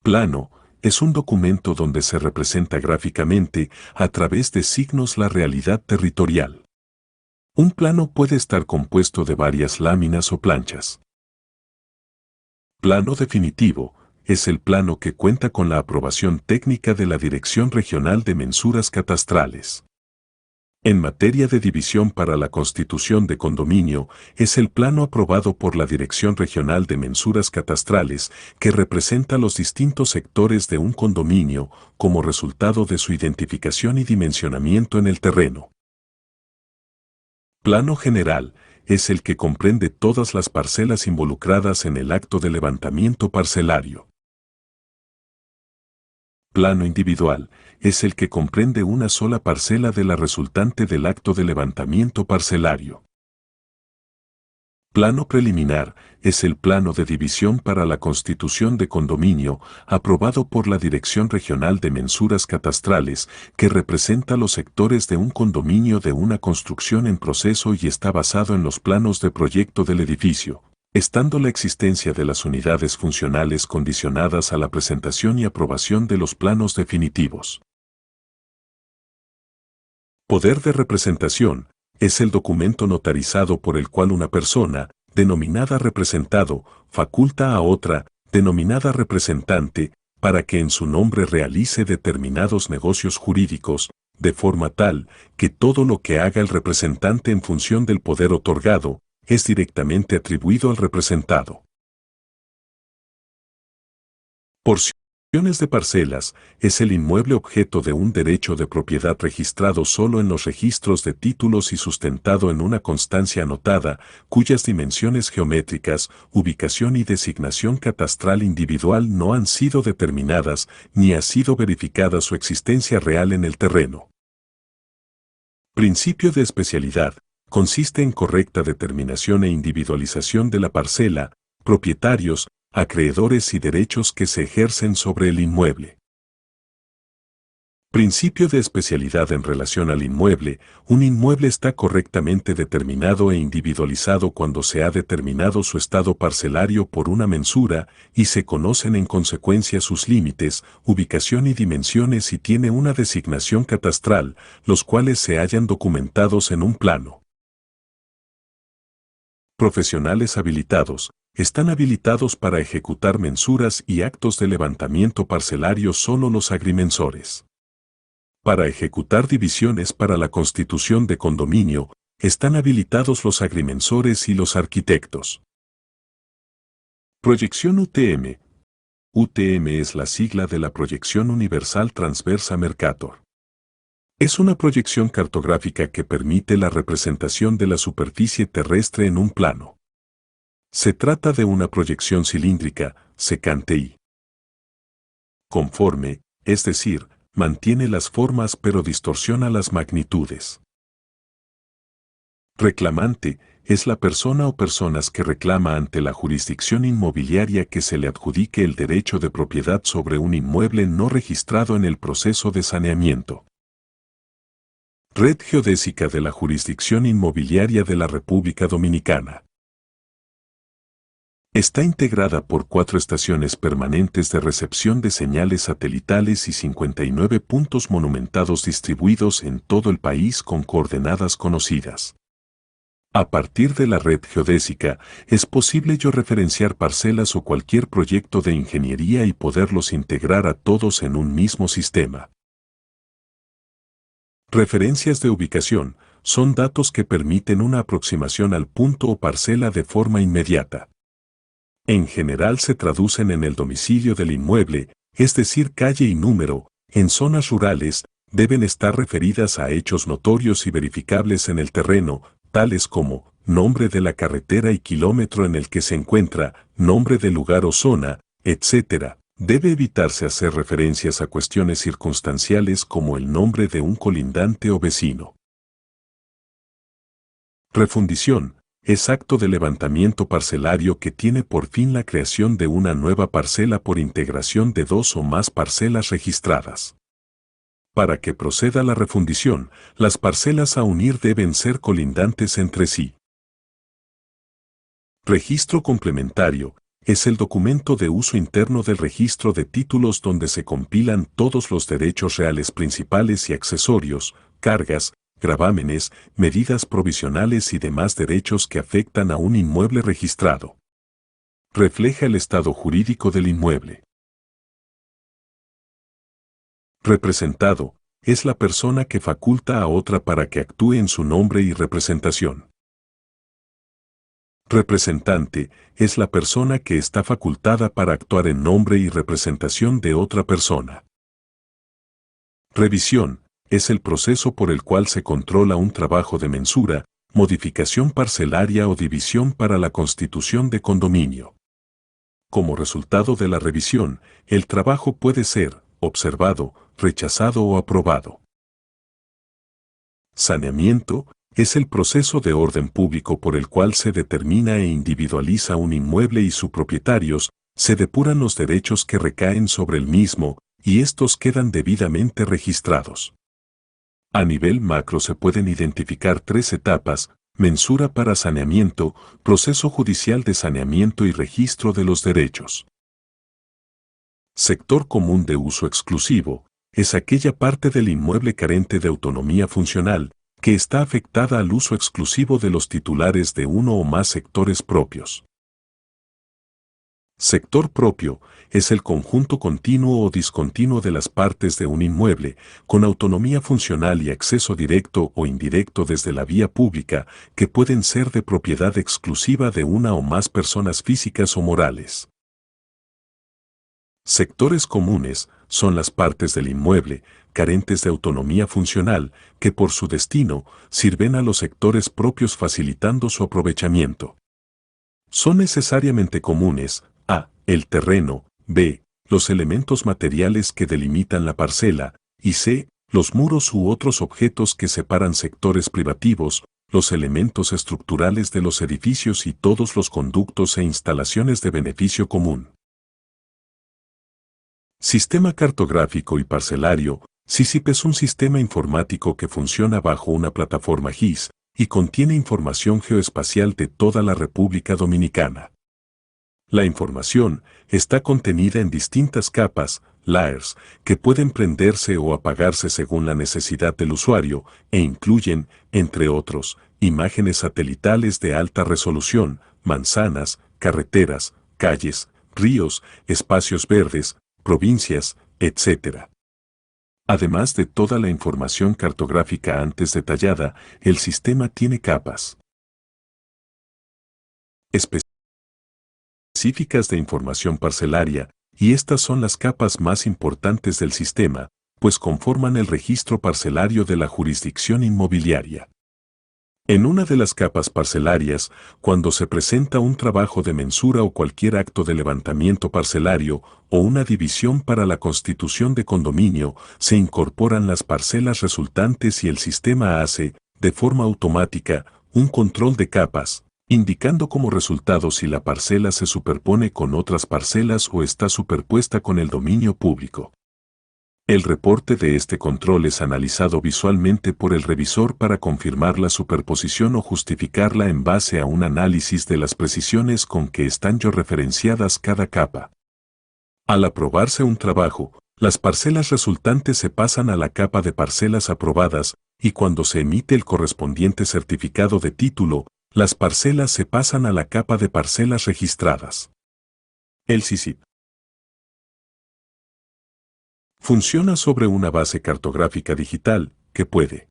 Plano es un documento donde se representa gráficamente, a través de signos, la realidad territorial. Un plano puede estar compuesto de varias láminas o planchas. Plano definitivo es el plano que cuenta con la aprobación técnica de la Dirección Regional de Mensuras Catastrales. En materia de división para la constitución de condominio, es el plano aprobado por la Dirección Regional de Mensuras Catastrales que representa los distintos sectores de un condominio como resultado de su identificación y dimensionamiento en el terreno. Plano general es el que comprende todas las parcelas involucradas en el acto de levantamiento parcelario. Plano individual es el que comprende una sola parcela de la resultante del acto de levantamiento parcelario. Plano preliminar es el plano de división para la constitución de condominio aprobado por la Dirección Regional de Mensuras Catastrales que representa los sectores de un condominio de una construcción en proceso y está basado en los planos de proyecto del edificio, estando la existencia de las unidades funcionales condicionadas a la presentación y aprobación de los planos definitivos. Poder de representación es el documento notarizado por el cual una persona, denominada representado, faculta a otra, denominada representante, para que en su nombre realice determinados negocios jurídicos, de forma tal que todo lo que haga el representante en función del poder otorgado, es directamente atribuido al representado. Porciones de parcelas es el inmueble objeto de un derecho de propiedad registrado solo en los registros de títulos y sustentado en una constancia anotada, cuyas dimensiones geométricas, ubicación y designación catastral individual no han sido determinadas ni ha sido verificada su existencia real en el terreno. Principio de especialidad consiste en correcta determinación e individualización de la parcela, propietarios, acreedores y derechos que se ejercen sobre el inmueble. Principio de especialidad en relación al inmueble. Un inmueble está correctamente determinado e individualizado cuando se ha determinado su estado parcelario por una mensura y se conocen en consecuencia sus límites, ubicación y dimensiones y tiene una designación catastral, los cuales se hallan documentados en un plano. Profesionales habilitados. Están habilitados para ejecutar mensuras y actos de levantamiento parcelario solo los agrimensores. Para ejecutar divisiones para la constitución de condominio, están habilitados los agrimensores y los arquitectos. Proyección UTM. UTM es la sigla de la Proyección Universal Transversa Mercator. Es una proyección cartográfica que permite la representación de la superficie terrestre en un plano. Se trata de una proyección cilíndrica, secante y conforme, es decir, mantiene las formas pero distorsiona las magnitudes. Reclamante es la persona o personas que reclama ante la jurisdicción inmobiliaria que se le adjudique el derecho de propiedad sobre un inmueble no registrado en el proceso de saneamiento. Red Geodésica de la Jurisdicción Inmobiliaria de la República Dominicana. Está integrada por 4 estaciones permanentes de recepción de señales satelitales y 59 puntos monumentados distribuidos en todo el país con coordenadas conocidas. A partir de la red geodésica, es posible georreferenciar parcelas o cualquier proyecto de ingeniería y poderlos integrar a todos en un mismo sistema. Referencias de ubicación son datos que permiten una aproximación al punto o parcela de forma inmediata. En general se traducen en el domicilio del inmueble, es decir, calle y número. En zonas rurales, deben estar referidas a hechos notorios y verificables en el terreno, tales como nombre de la carretera y kilómetro en el que se encuentra, nombre del lugar o zona, etc. Debe evitarse hacer referencias a cuestiones circunstanciales como el nombre de un colindante o vecino. Refundición es acto de levantamiento parcelario que tiene por fin la creación de una nueva parcela por integración de 2 o más parcelas registradas. Para que proceda la refundición, las parcelas a unir deben ser colindantes entre sí. Registro complementario es el documento de uso interno del registro de títulos donde se compilan todos los derechos reales principales y accesorios, cargas, gravámenes, medidas provisionales y demás derechos que afectan a un inmueble registrado. Refleja el estado jurídico del inmueble. Representado es la persona que faculta a otra para que actúe en su nombre y representación. Representante es la persona que está facultada para actuar en nombre y representación de otra persona. Revisión es el proceso por el cual se controla un trabajo de mensura, modificación parcelaria o división para la constitución de condominio. Como resultado de la revisión, el trabajo puede ser observado, rechazado o aprobado. Saneamiento es el proceso de orden público por el cual se determina e individualiza un inmueble y sus propietarios, se depuran los derechos que recaen sobre el mismo, y estos quedan debidamente registrados. A nivel macro se pueden identificar 3 etapas: mensura para saneamiento, proceso judicial de saneamiento y registro de los derechos. Sector común de uso exclusivo es aquella parte del inmueble carente de autonomía funcional, que está afectada al uso exclusivo de los titulares de uno o más sectores propios. Sector propio es el conjunto continuo o discontinuo de las partes de un inmueble, con autonomía funcional y acceso directo o indirecto desde la vía pública, que pueden ser de propiedad exclusiva de una o más personas físicas o morales. Sectores comunes son las partes del inmueble, carentes de autonomía funcional, que por su destino sirven a los sectores propios facilitando su aprovechamiento. Son necesariamente comunes: a. el terreno, b. los elementos materiales que delimitan la parcela, y c. los muros u otros objetos que separan sectores privativos, los elementos estructurales de los edificios y todos los conductos e instalaciones de beneficio común. Sistema cartográfico y parcelario. SISIP es un sistema informático que funciona bajo una plataforma GIS y contiene información geoespacial de toda la República Dominicana. La información está contenida en distintas capas, layers, que pueden prenderse o apagarse según la necesidad del usuario e incluyen, entre otros, imágenes satelitales de alta resolución, manzanas, carreteras, calles, ríos, espacios verdes, provincias, etc. Además de toda la información cartográfica antes detallada, el sistema tiene capas específicas de información parcelaria, y estas son las capas más importantes del sistema, pues conforman el registro parcelario de la jurisdicción inmobiliaria. En una de las capas parcelarias, cuando se presenta un trabajo de mensura o cualquier acto de levantamiento parcelario o una división para la constitución de condominio, se incorporan las parcelas resultantes y el sistema hace, de forma automática, un control de capas, indicando como resultado si la parcela se superpone con otras parcelas o está superpuesta con el dominio público. El reporte de este control es analizado visualmente por el revisor para confirmar la superposición o justificarla en base a un análisis de las precisiones con que están referenciadas cada capa. Al aprobarse un trabajo, las parcelas resultantes se pasan a la capa de parcelas aprobadas y cuando se emite el correspondiente certificado de título, las parcelas se pasan a la capa de parcelas registradas. El SISIP funciona sobre una base cartográfica digital, que puede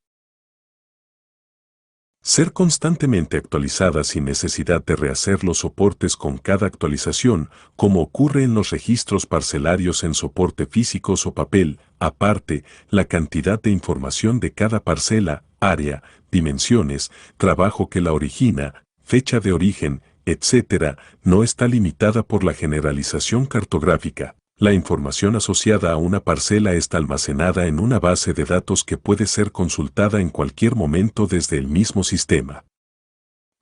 ser constantemente actualizada sin necesidad de rehacer los soportes con cada actualización, como ocurre en los registros parcelarios en soporte físicos o papel. Aparte, la cantidad de información de cada parcela, área, dimensiones, trabajo que la origina, fecha de origen, etc., no está limitada por la generalización cartográfica. La información asociada a una parcela está almacenada en una base de datos que puede ser consultada en cualquier momento desde el mismo sistema.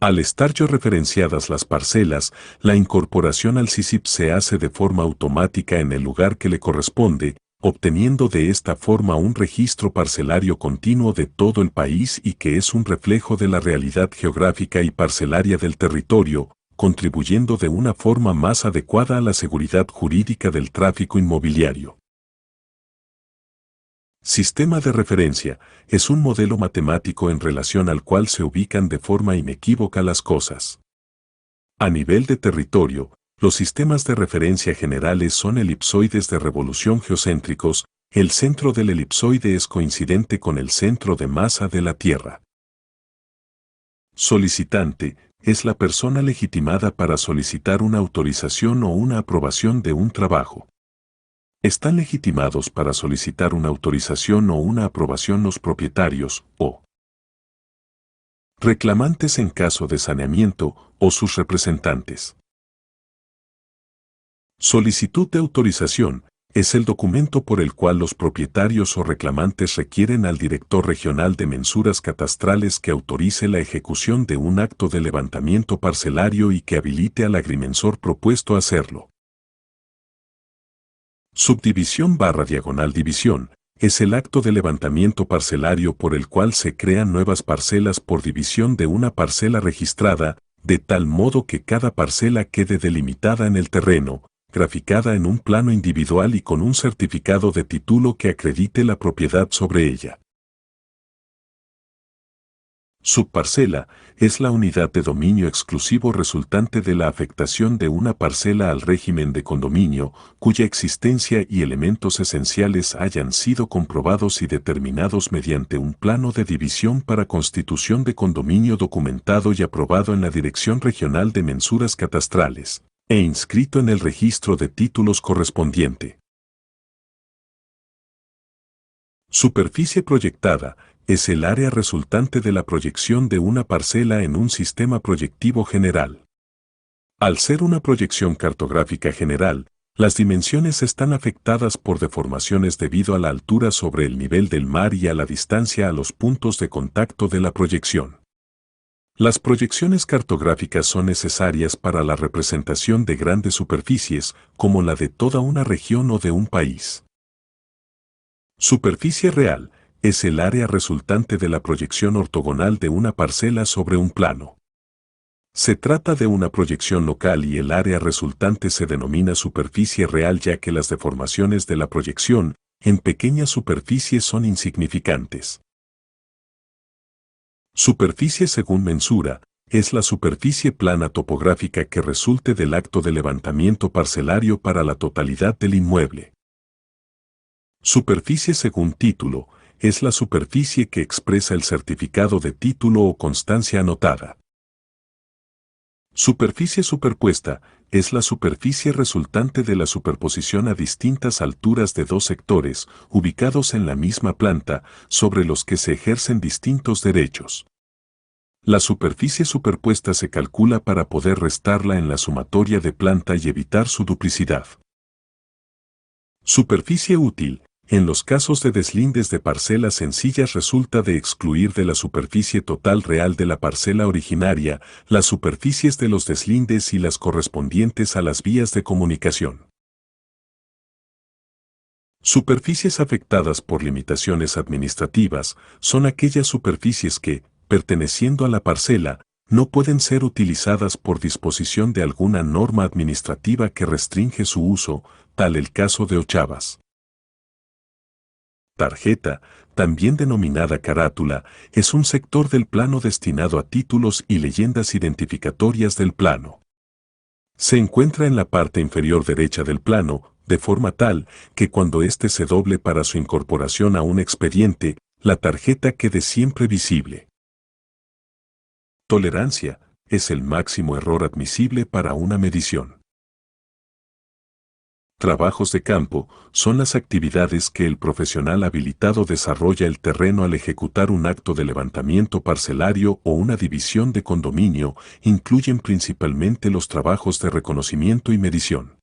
Al estar referenciadas las parcelas, la incorporación al SISIP se hace de forma automática en el lugar que le corresponde, obteniendo de esta forma un registro parcelario continuo de todo el país y que es un reflejo de la realidad geográfica y parcelaria del territorio, contribuyendo de una forma más adecuada a la seguridad jurídica del tráfico inmobiliario. Sistema de referencia es un modelo matemático en relación al cual se ubican de forma inequívoca las cosas. A nivel de territorio, los sistemas de referencia generales son elipsoides de revolución geocéntricos. El centro del elipsoide es coincidente con el centro de masa de la Tierra. Solicitante es la persona legitimada para solicitar una autorización o una aprobación de un trabajo. Están legitimados para solicitar una autorización o una aprobación los propietarios o reclamantes en caso de saneamiento o sus representantes. Solicitud de autorización es el documento por el cual los propietarios o reclamantes requieren al director regional de mensuras catastrales que autorice la ejecución de un acto de levantamiento parcelario y que habilite al agrimensor propuesto a hacerlo. Subdivisión / división es el acto de levantamiento parcelario por el cual se crean nuevas parcelas por división de una parcela registrada, de tal modo que cada parcela quede delimitada en el terreno, graficada en un plano individual y con un certificado de título que acredite la propiedad sobre ella. Subparcela es la unidad de dominio exclusivo resultante de la afectación de una parcela al régimen de condominio, cuya existencia y elementos esenciales hayan sido comprobados y determinados mediante un plano de división para constitución de condominio documentado y aprobado en la Dirección Regional de Mensuras Catastrales e inscrito en el registro de títulos correspondiente. Superficie proyectada es el área resultante de la proyección de una parcela en un sistema proyectivo general. Al ser una proyección cartográfica general, las dimensiones están afectadas por deformaciones debido a la altura sobre el nivel del mar y a la distancia a los puntos de contacto de la proyección. Las proyecciones cartográficas son necesarias para la representación de grandes superficies, como la de toda una región o de un país. Superficie real es el área resultante de la proyección ortogonal de una parcela sobre un plano. Se trata de una proyección local y el área resultante se denomina superficie real ya que las deformaciones de la proyección en pequeñas superficies son insignificantes. Superficie según mensura es la superficie plana topográfica que resulte del acto de levantamiento parcelario para la totalidad del inmueble. Superficie según título, es la superficie que expresa el certificado de título o constancia anotada. Superficie superpuesta es la superficie resultante de la superposición a distintas alturas de dos sectores, ubicados en la misma planta, sobre los que se ejercen distintos derechos. La superficie superpuesta se calcula para poder restarla en la sumatoria de planta y evitar su duplicidad. Superficie útil. En los casos de deslindes de parcelas sencillas resulta de excluir de la superficie total real de la parcela originaria las superficies de los deslindes y las correspondientes a las vías de comunicación. Superficies afectadas por limitaciones administrativas son aquellas superficies que, perteneciendo a la parcela, no pueden ser utilizadas por disposición de alguna norma administrativa que restringe su uso, tal el caso de ochavas. Tarjeta, también denominada carátula, es un sector del plano destinado a títulos y leyendas identificatorias del plano. Se encuentra en la parte inferior derecha del plano, de forma tal que cuando éste se doble para su incorporación a un expediente, la tarjeta quede siempre visible. Tolerancia es el máximo error admisible para una medición. Trabajos de campo son las actividades que el profesional habilitado desarrolla el terreno al ejecutar un acto de levantamiento parcelario o una división de condominio, incluyen principalmente los trabajos de reconocimiento y medición.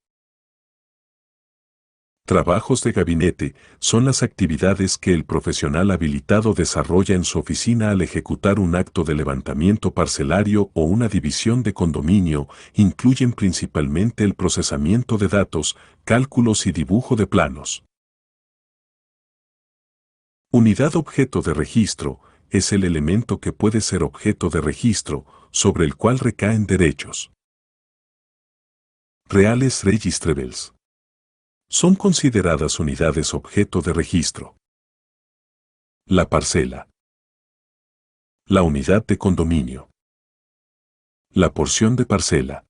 Trabajos de gabinete son las actividades que el profesional habilitado desarrolla en su oficina al ejecutar un acto de levantamiento parcelario o una división de condominio, incluyen principalmente el procesamiento de datos, cálculos y dibujo de planos. Unidad objeto de registro es el elemento que puede ser objeto de registro, sobre el cual recaen derechos. Reales registrables. Son consideradas unidades objeto de registro. La parcela. La unidad de condominio. La porción de parcela.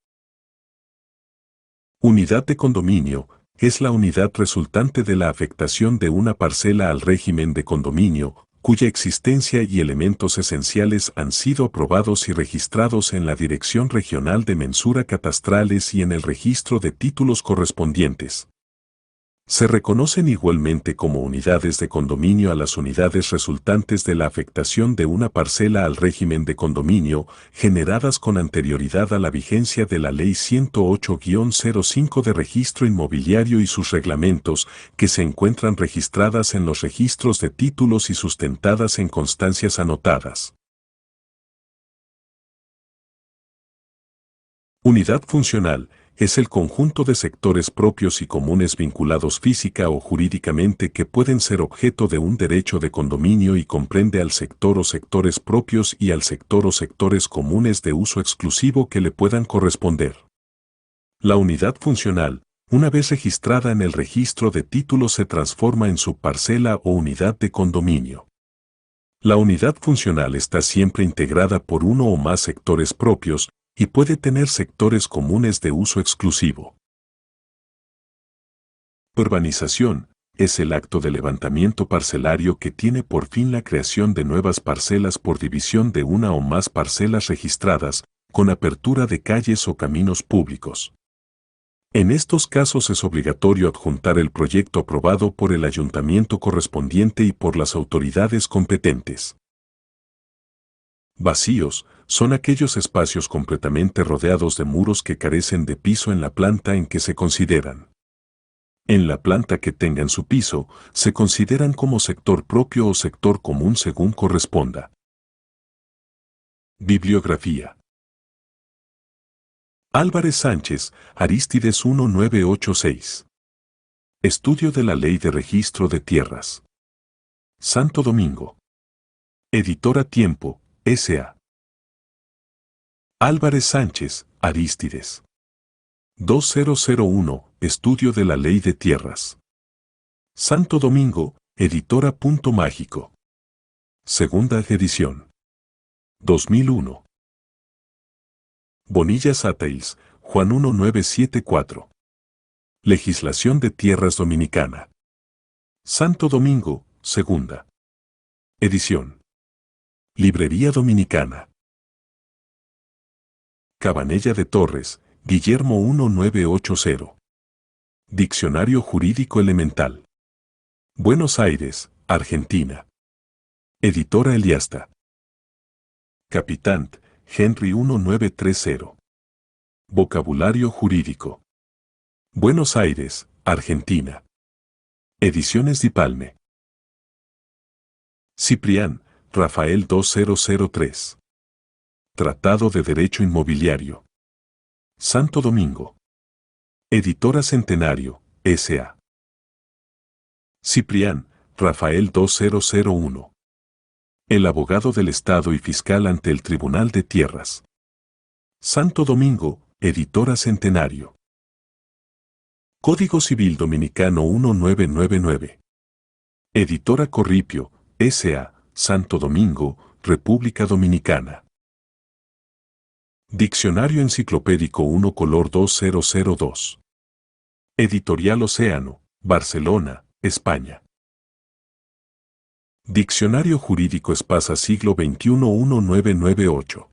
Unidad de condominio es la unidad resultante de la afectación de una parcela al régimen de condominio, cuya existencia y elementos esenciales han sido aprobados y registrados en la Dirección Regional de Mensura Catastrales y en el registro de títulos correspondientes. Se reconocen igualmente como unidades de condominio a las unidades resultantes de la afectación de una parcela al régimen de condominio, generadas con anterioridad a la vigencia de la Ley 108-05 de Registro Inmobiliario y sus reglamentos, que se encuentran registradas en los registros de títulos y sustentadas en constancias anotadas. Unidad funcional es el conjunto de sectores propios y comunes vinculados física o jurídicamente que pueden ser objeto de un derecho de condominio y comprende al sector o sectores propios y al sector o sectores comunes de uso exclusivo que le puedan corresponder. La unidad funcional, una vez registrada en el registro de títulos, se transforma en subparcela o unidad de condominio. La unidad funcional está siempre integrada por uno o más sectores propios, y puede tener sectores comunes de uso exclusivo. Urbanización es el acto de levantamiento parcelario que tiene por fin la creación de nuevas parcelas por división de una o más parcelas registradas, con apertura de calles o caminos públicos. En estos casos es obligatorio adjuntar el proyecto aprobado por el ayuntamiento correspondiente y por las autoridades competentes. Vacíos son aquellos espacios completamente rodeados de muros que carecen de piso en la planta en que se consideran. En la planta que tengan su piso, se consideran como sector propio o sector común según corresponda. Bibliografía. Álvarez Sánchez, Arístides 1986. Estudio de la Ley de Registro de Tierras. Santo Domingo. Editora Tiempo, S.A. Álvarez Sánchez, Arístides. 2001, Estudio de la Ley de Tierras. Santo Domingo, Editora Punto Mágico. Segunda edición. 2001. Bonilla Sátiles, Juan 1974. Legislación de Tierras Dominicana. Santo Domingo, segunda edición. Librería Dominicana. Cabanella de Torres, Guillermo 1980. Diccionario Jurídico Elemental. Buenos Aires, Argentina. Editora Eliasta. Capitán, Henry 1930. Vocabulario Jurídico. Buenos Aires, Argentina. Ediciones Dipalme. Ciprián, Rafael 2003. Tratado de Derecho Inmobiliario. Santo Domingo. Editora Centenario, S.A. Ciprián, Rafael 2001. El abogado del Estado y fiscal ante el Tribunal de Tierras. Santo Domingo, Editora Centenario. Código Civil Dominicano 1999. Editora Corripio, S.A., Santo Domingo, República Dominicana. Diccionario Enciclopédico 1 Color 2002. Editorial Océano, Barcelona, España. Diccionario Jurídico Espasa Siglo XXI 1998.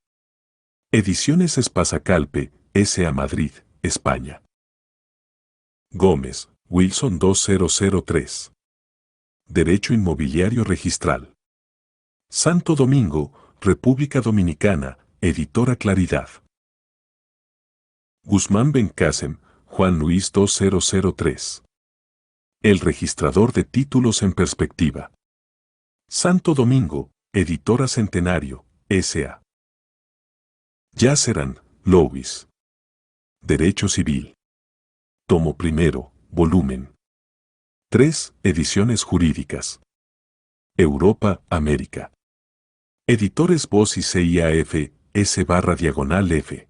Ediciones Espasa Calpe, S.A. Madrid, España. Gómez, Wilson 2003. Derecho Inmobiliario Registral. Santo Domingo, República Dominicana, Editora Claridad. Guzmán Bencasem, Juan Luis 2003. El registrador de títulos en perspectiva. Santo Domingo, Editora Centenario, S.A. Yaceran, Louis. Derecho Civil. Tomo primero, volumen 3, Ediciones Jurídicas. Europa, América. Editores Voz y CIAF, S/F.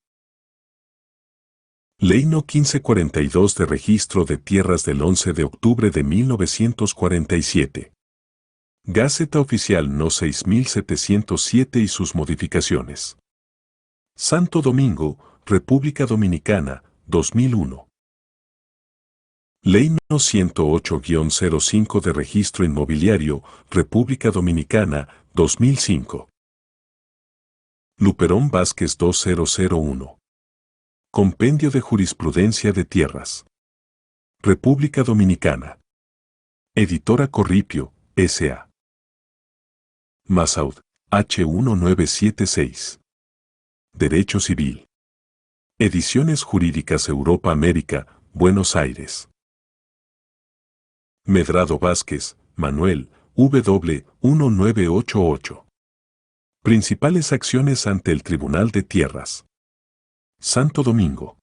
Ley No 1542 de Registro de Tierras del 11 de octubre de 1947. Gaceta Oficial No 6707 y sus modificaciones. Santo Domingo, República Dominicana, 2001. Ley No 108-05 de Registro Inmobiliario, República Dominicana, 2005. Luperón Vázquez 2001. Compendio de Jurisprudencia de Tierras. República Dominicana. Editora Corripio, S.A. Massaud, H1976. Derecho Civil. Ediciones Jurídicas Europa América, Buenos Aires. Medrado Vázquez, Manuel, W. 1988. Principales acciones ante el Tribunal de Tierras. Santo Domingo.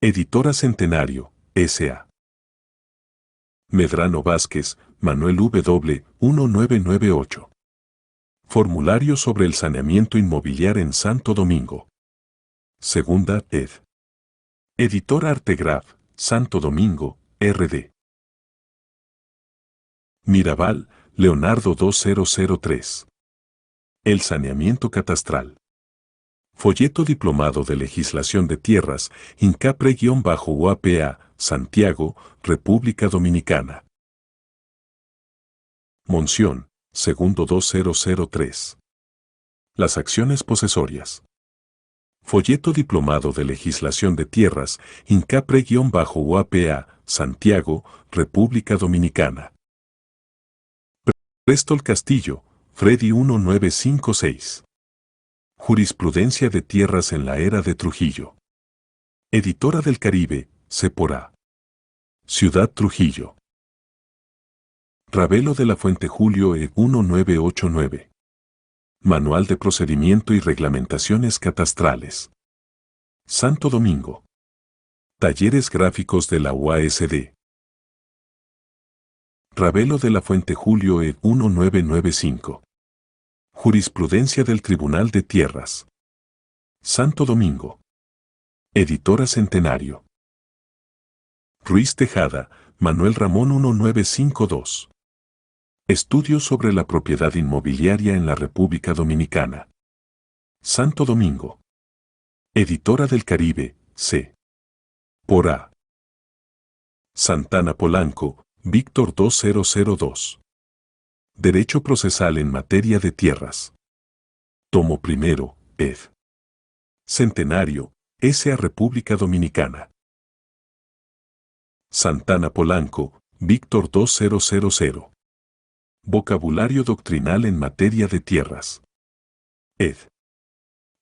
Editora Centenario, S.A. Medrano Vázquez, Manuel W. 1998. Formulario sobre el saneamiento inmobiliario en Santo Domingo. Segunda, ed. Editora Artegraf, Santo Domingo, R.D. Mirabal, Leonardo 2003. El saneamiento catastral. Folleto Diplomado de Legislación de Tierras, INCAPRE-UAPA, Santiago, República Dominicana. Monción, segundo 2003. Las acciones posesorias. Folleto Diplomado de Legislación de Tierras, INCAPRE-UAPA, Santiago, República Dominicana. Prestol Castillo, Freddy 1956. Jurisprudencia de Tierras en la Era de Trujillo. Editora del Caribe, Cepora. Ciudad Trujillo. Ravelo de la Fuente Julio 1989. Manual de Procedimiento y Reglamentaciones Catastrales. Santo Domingo. Talleres Gráficos de la UASD. Ravelo de la Fuente Julio 1995. Jurisprudencia del Tribunal de Tierras. Santo Domingo. Editora Centenario. Ruiz Tejada, Manuel Ramón 1952. Estudios sobre la propiedad inmobiliaria en la República Dominicana. Santo Domingo. Editora del Caribe, C. Por A. Santana Polanco, Víctor 2002. Derecho procesal en materia de tierras. Tomo primero, ed. Centenario, S.A. República Dominicana. Santana Polanco, Víctor 2000. Vocabulario doctrinal en materia de tierras. Ed.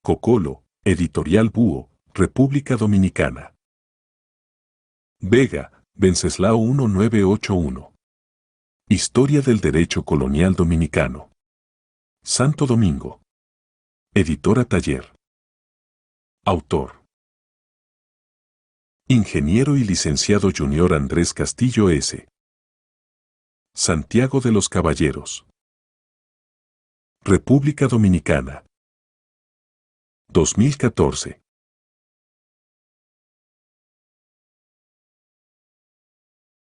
Cocolo, Editorial Búho, República Dominicana. Vega, Venceslao 1981. Historia del Derecho Colonial Dominicano. Santo Domingo. Editora Taller. Autor. Ingeniero y licenciado Junior Andrés Castillo S. Santiago de los Caballeros. República Dominicana. 2014.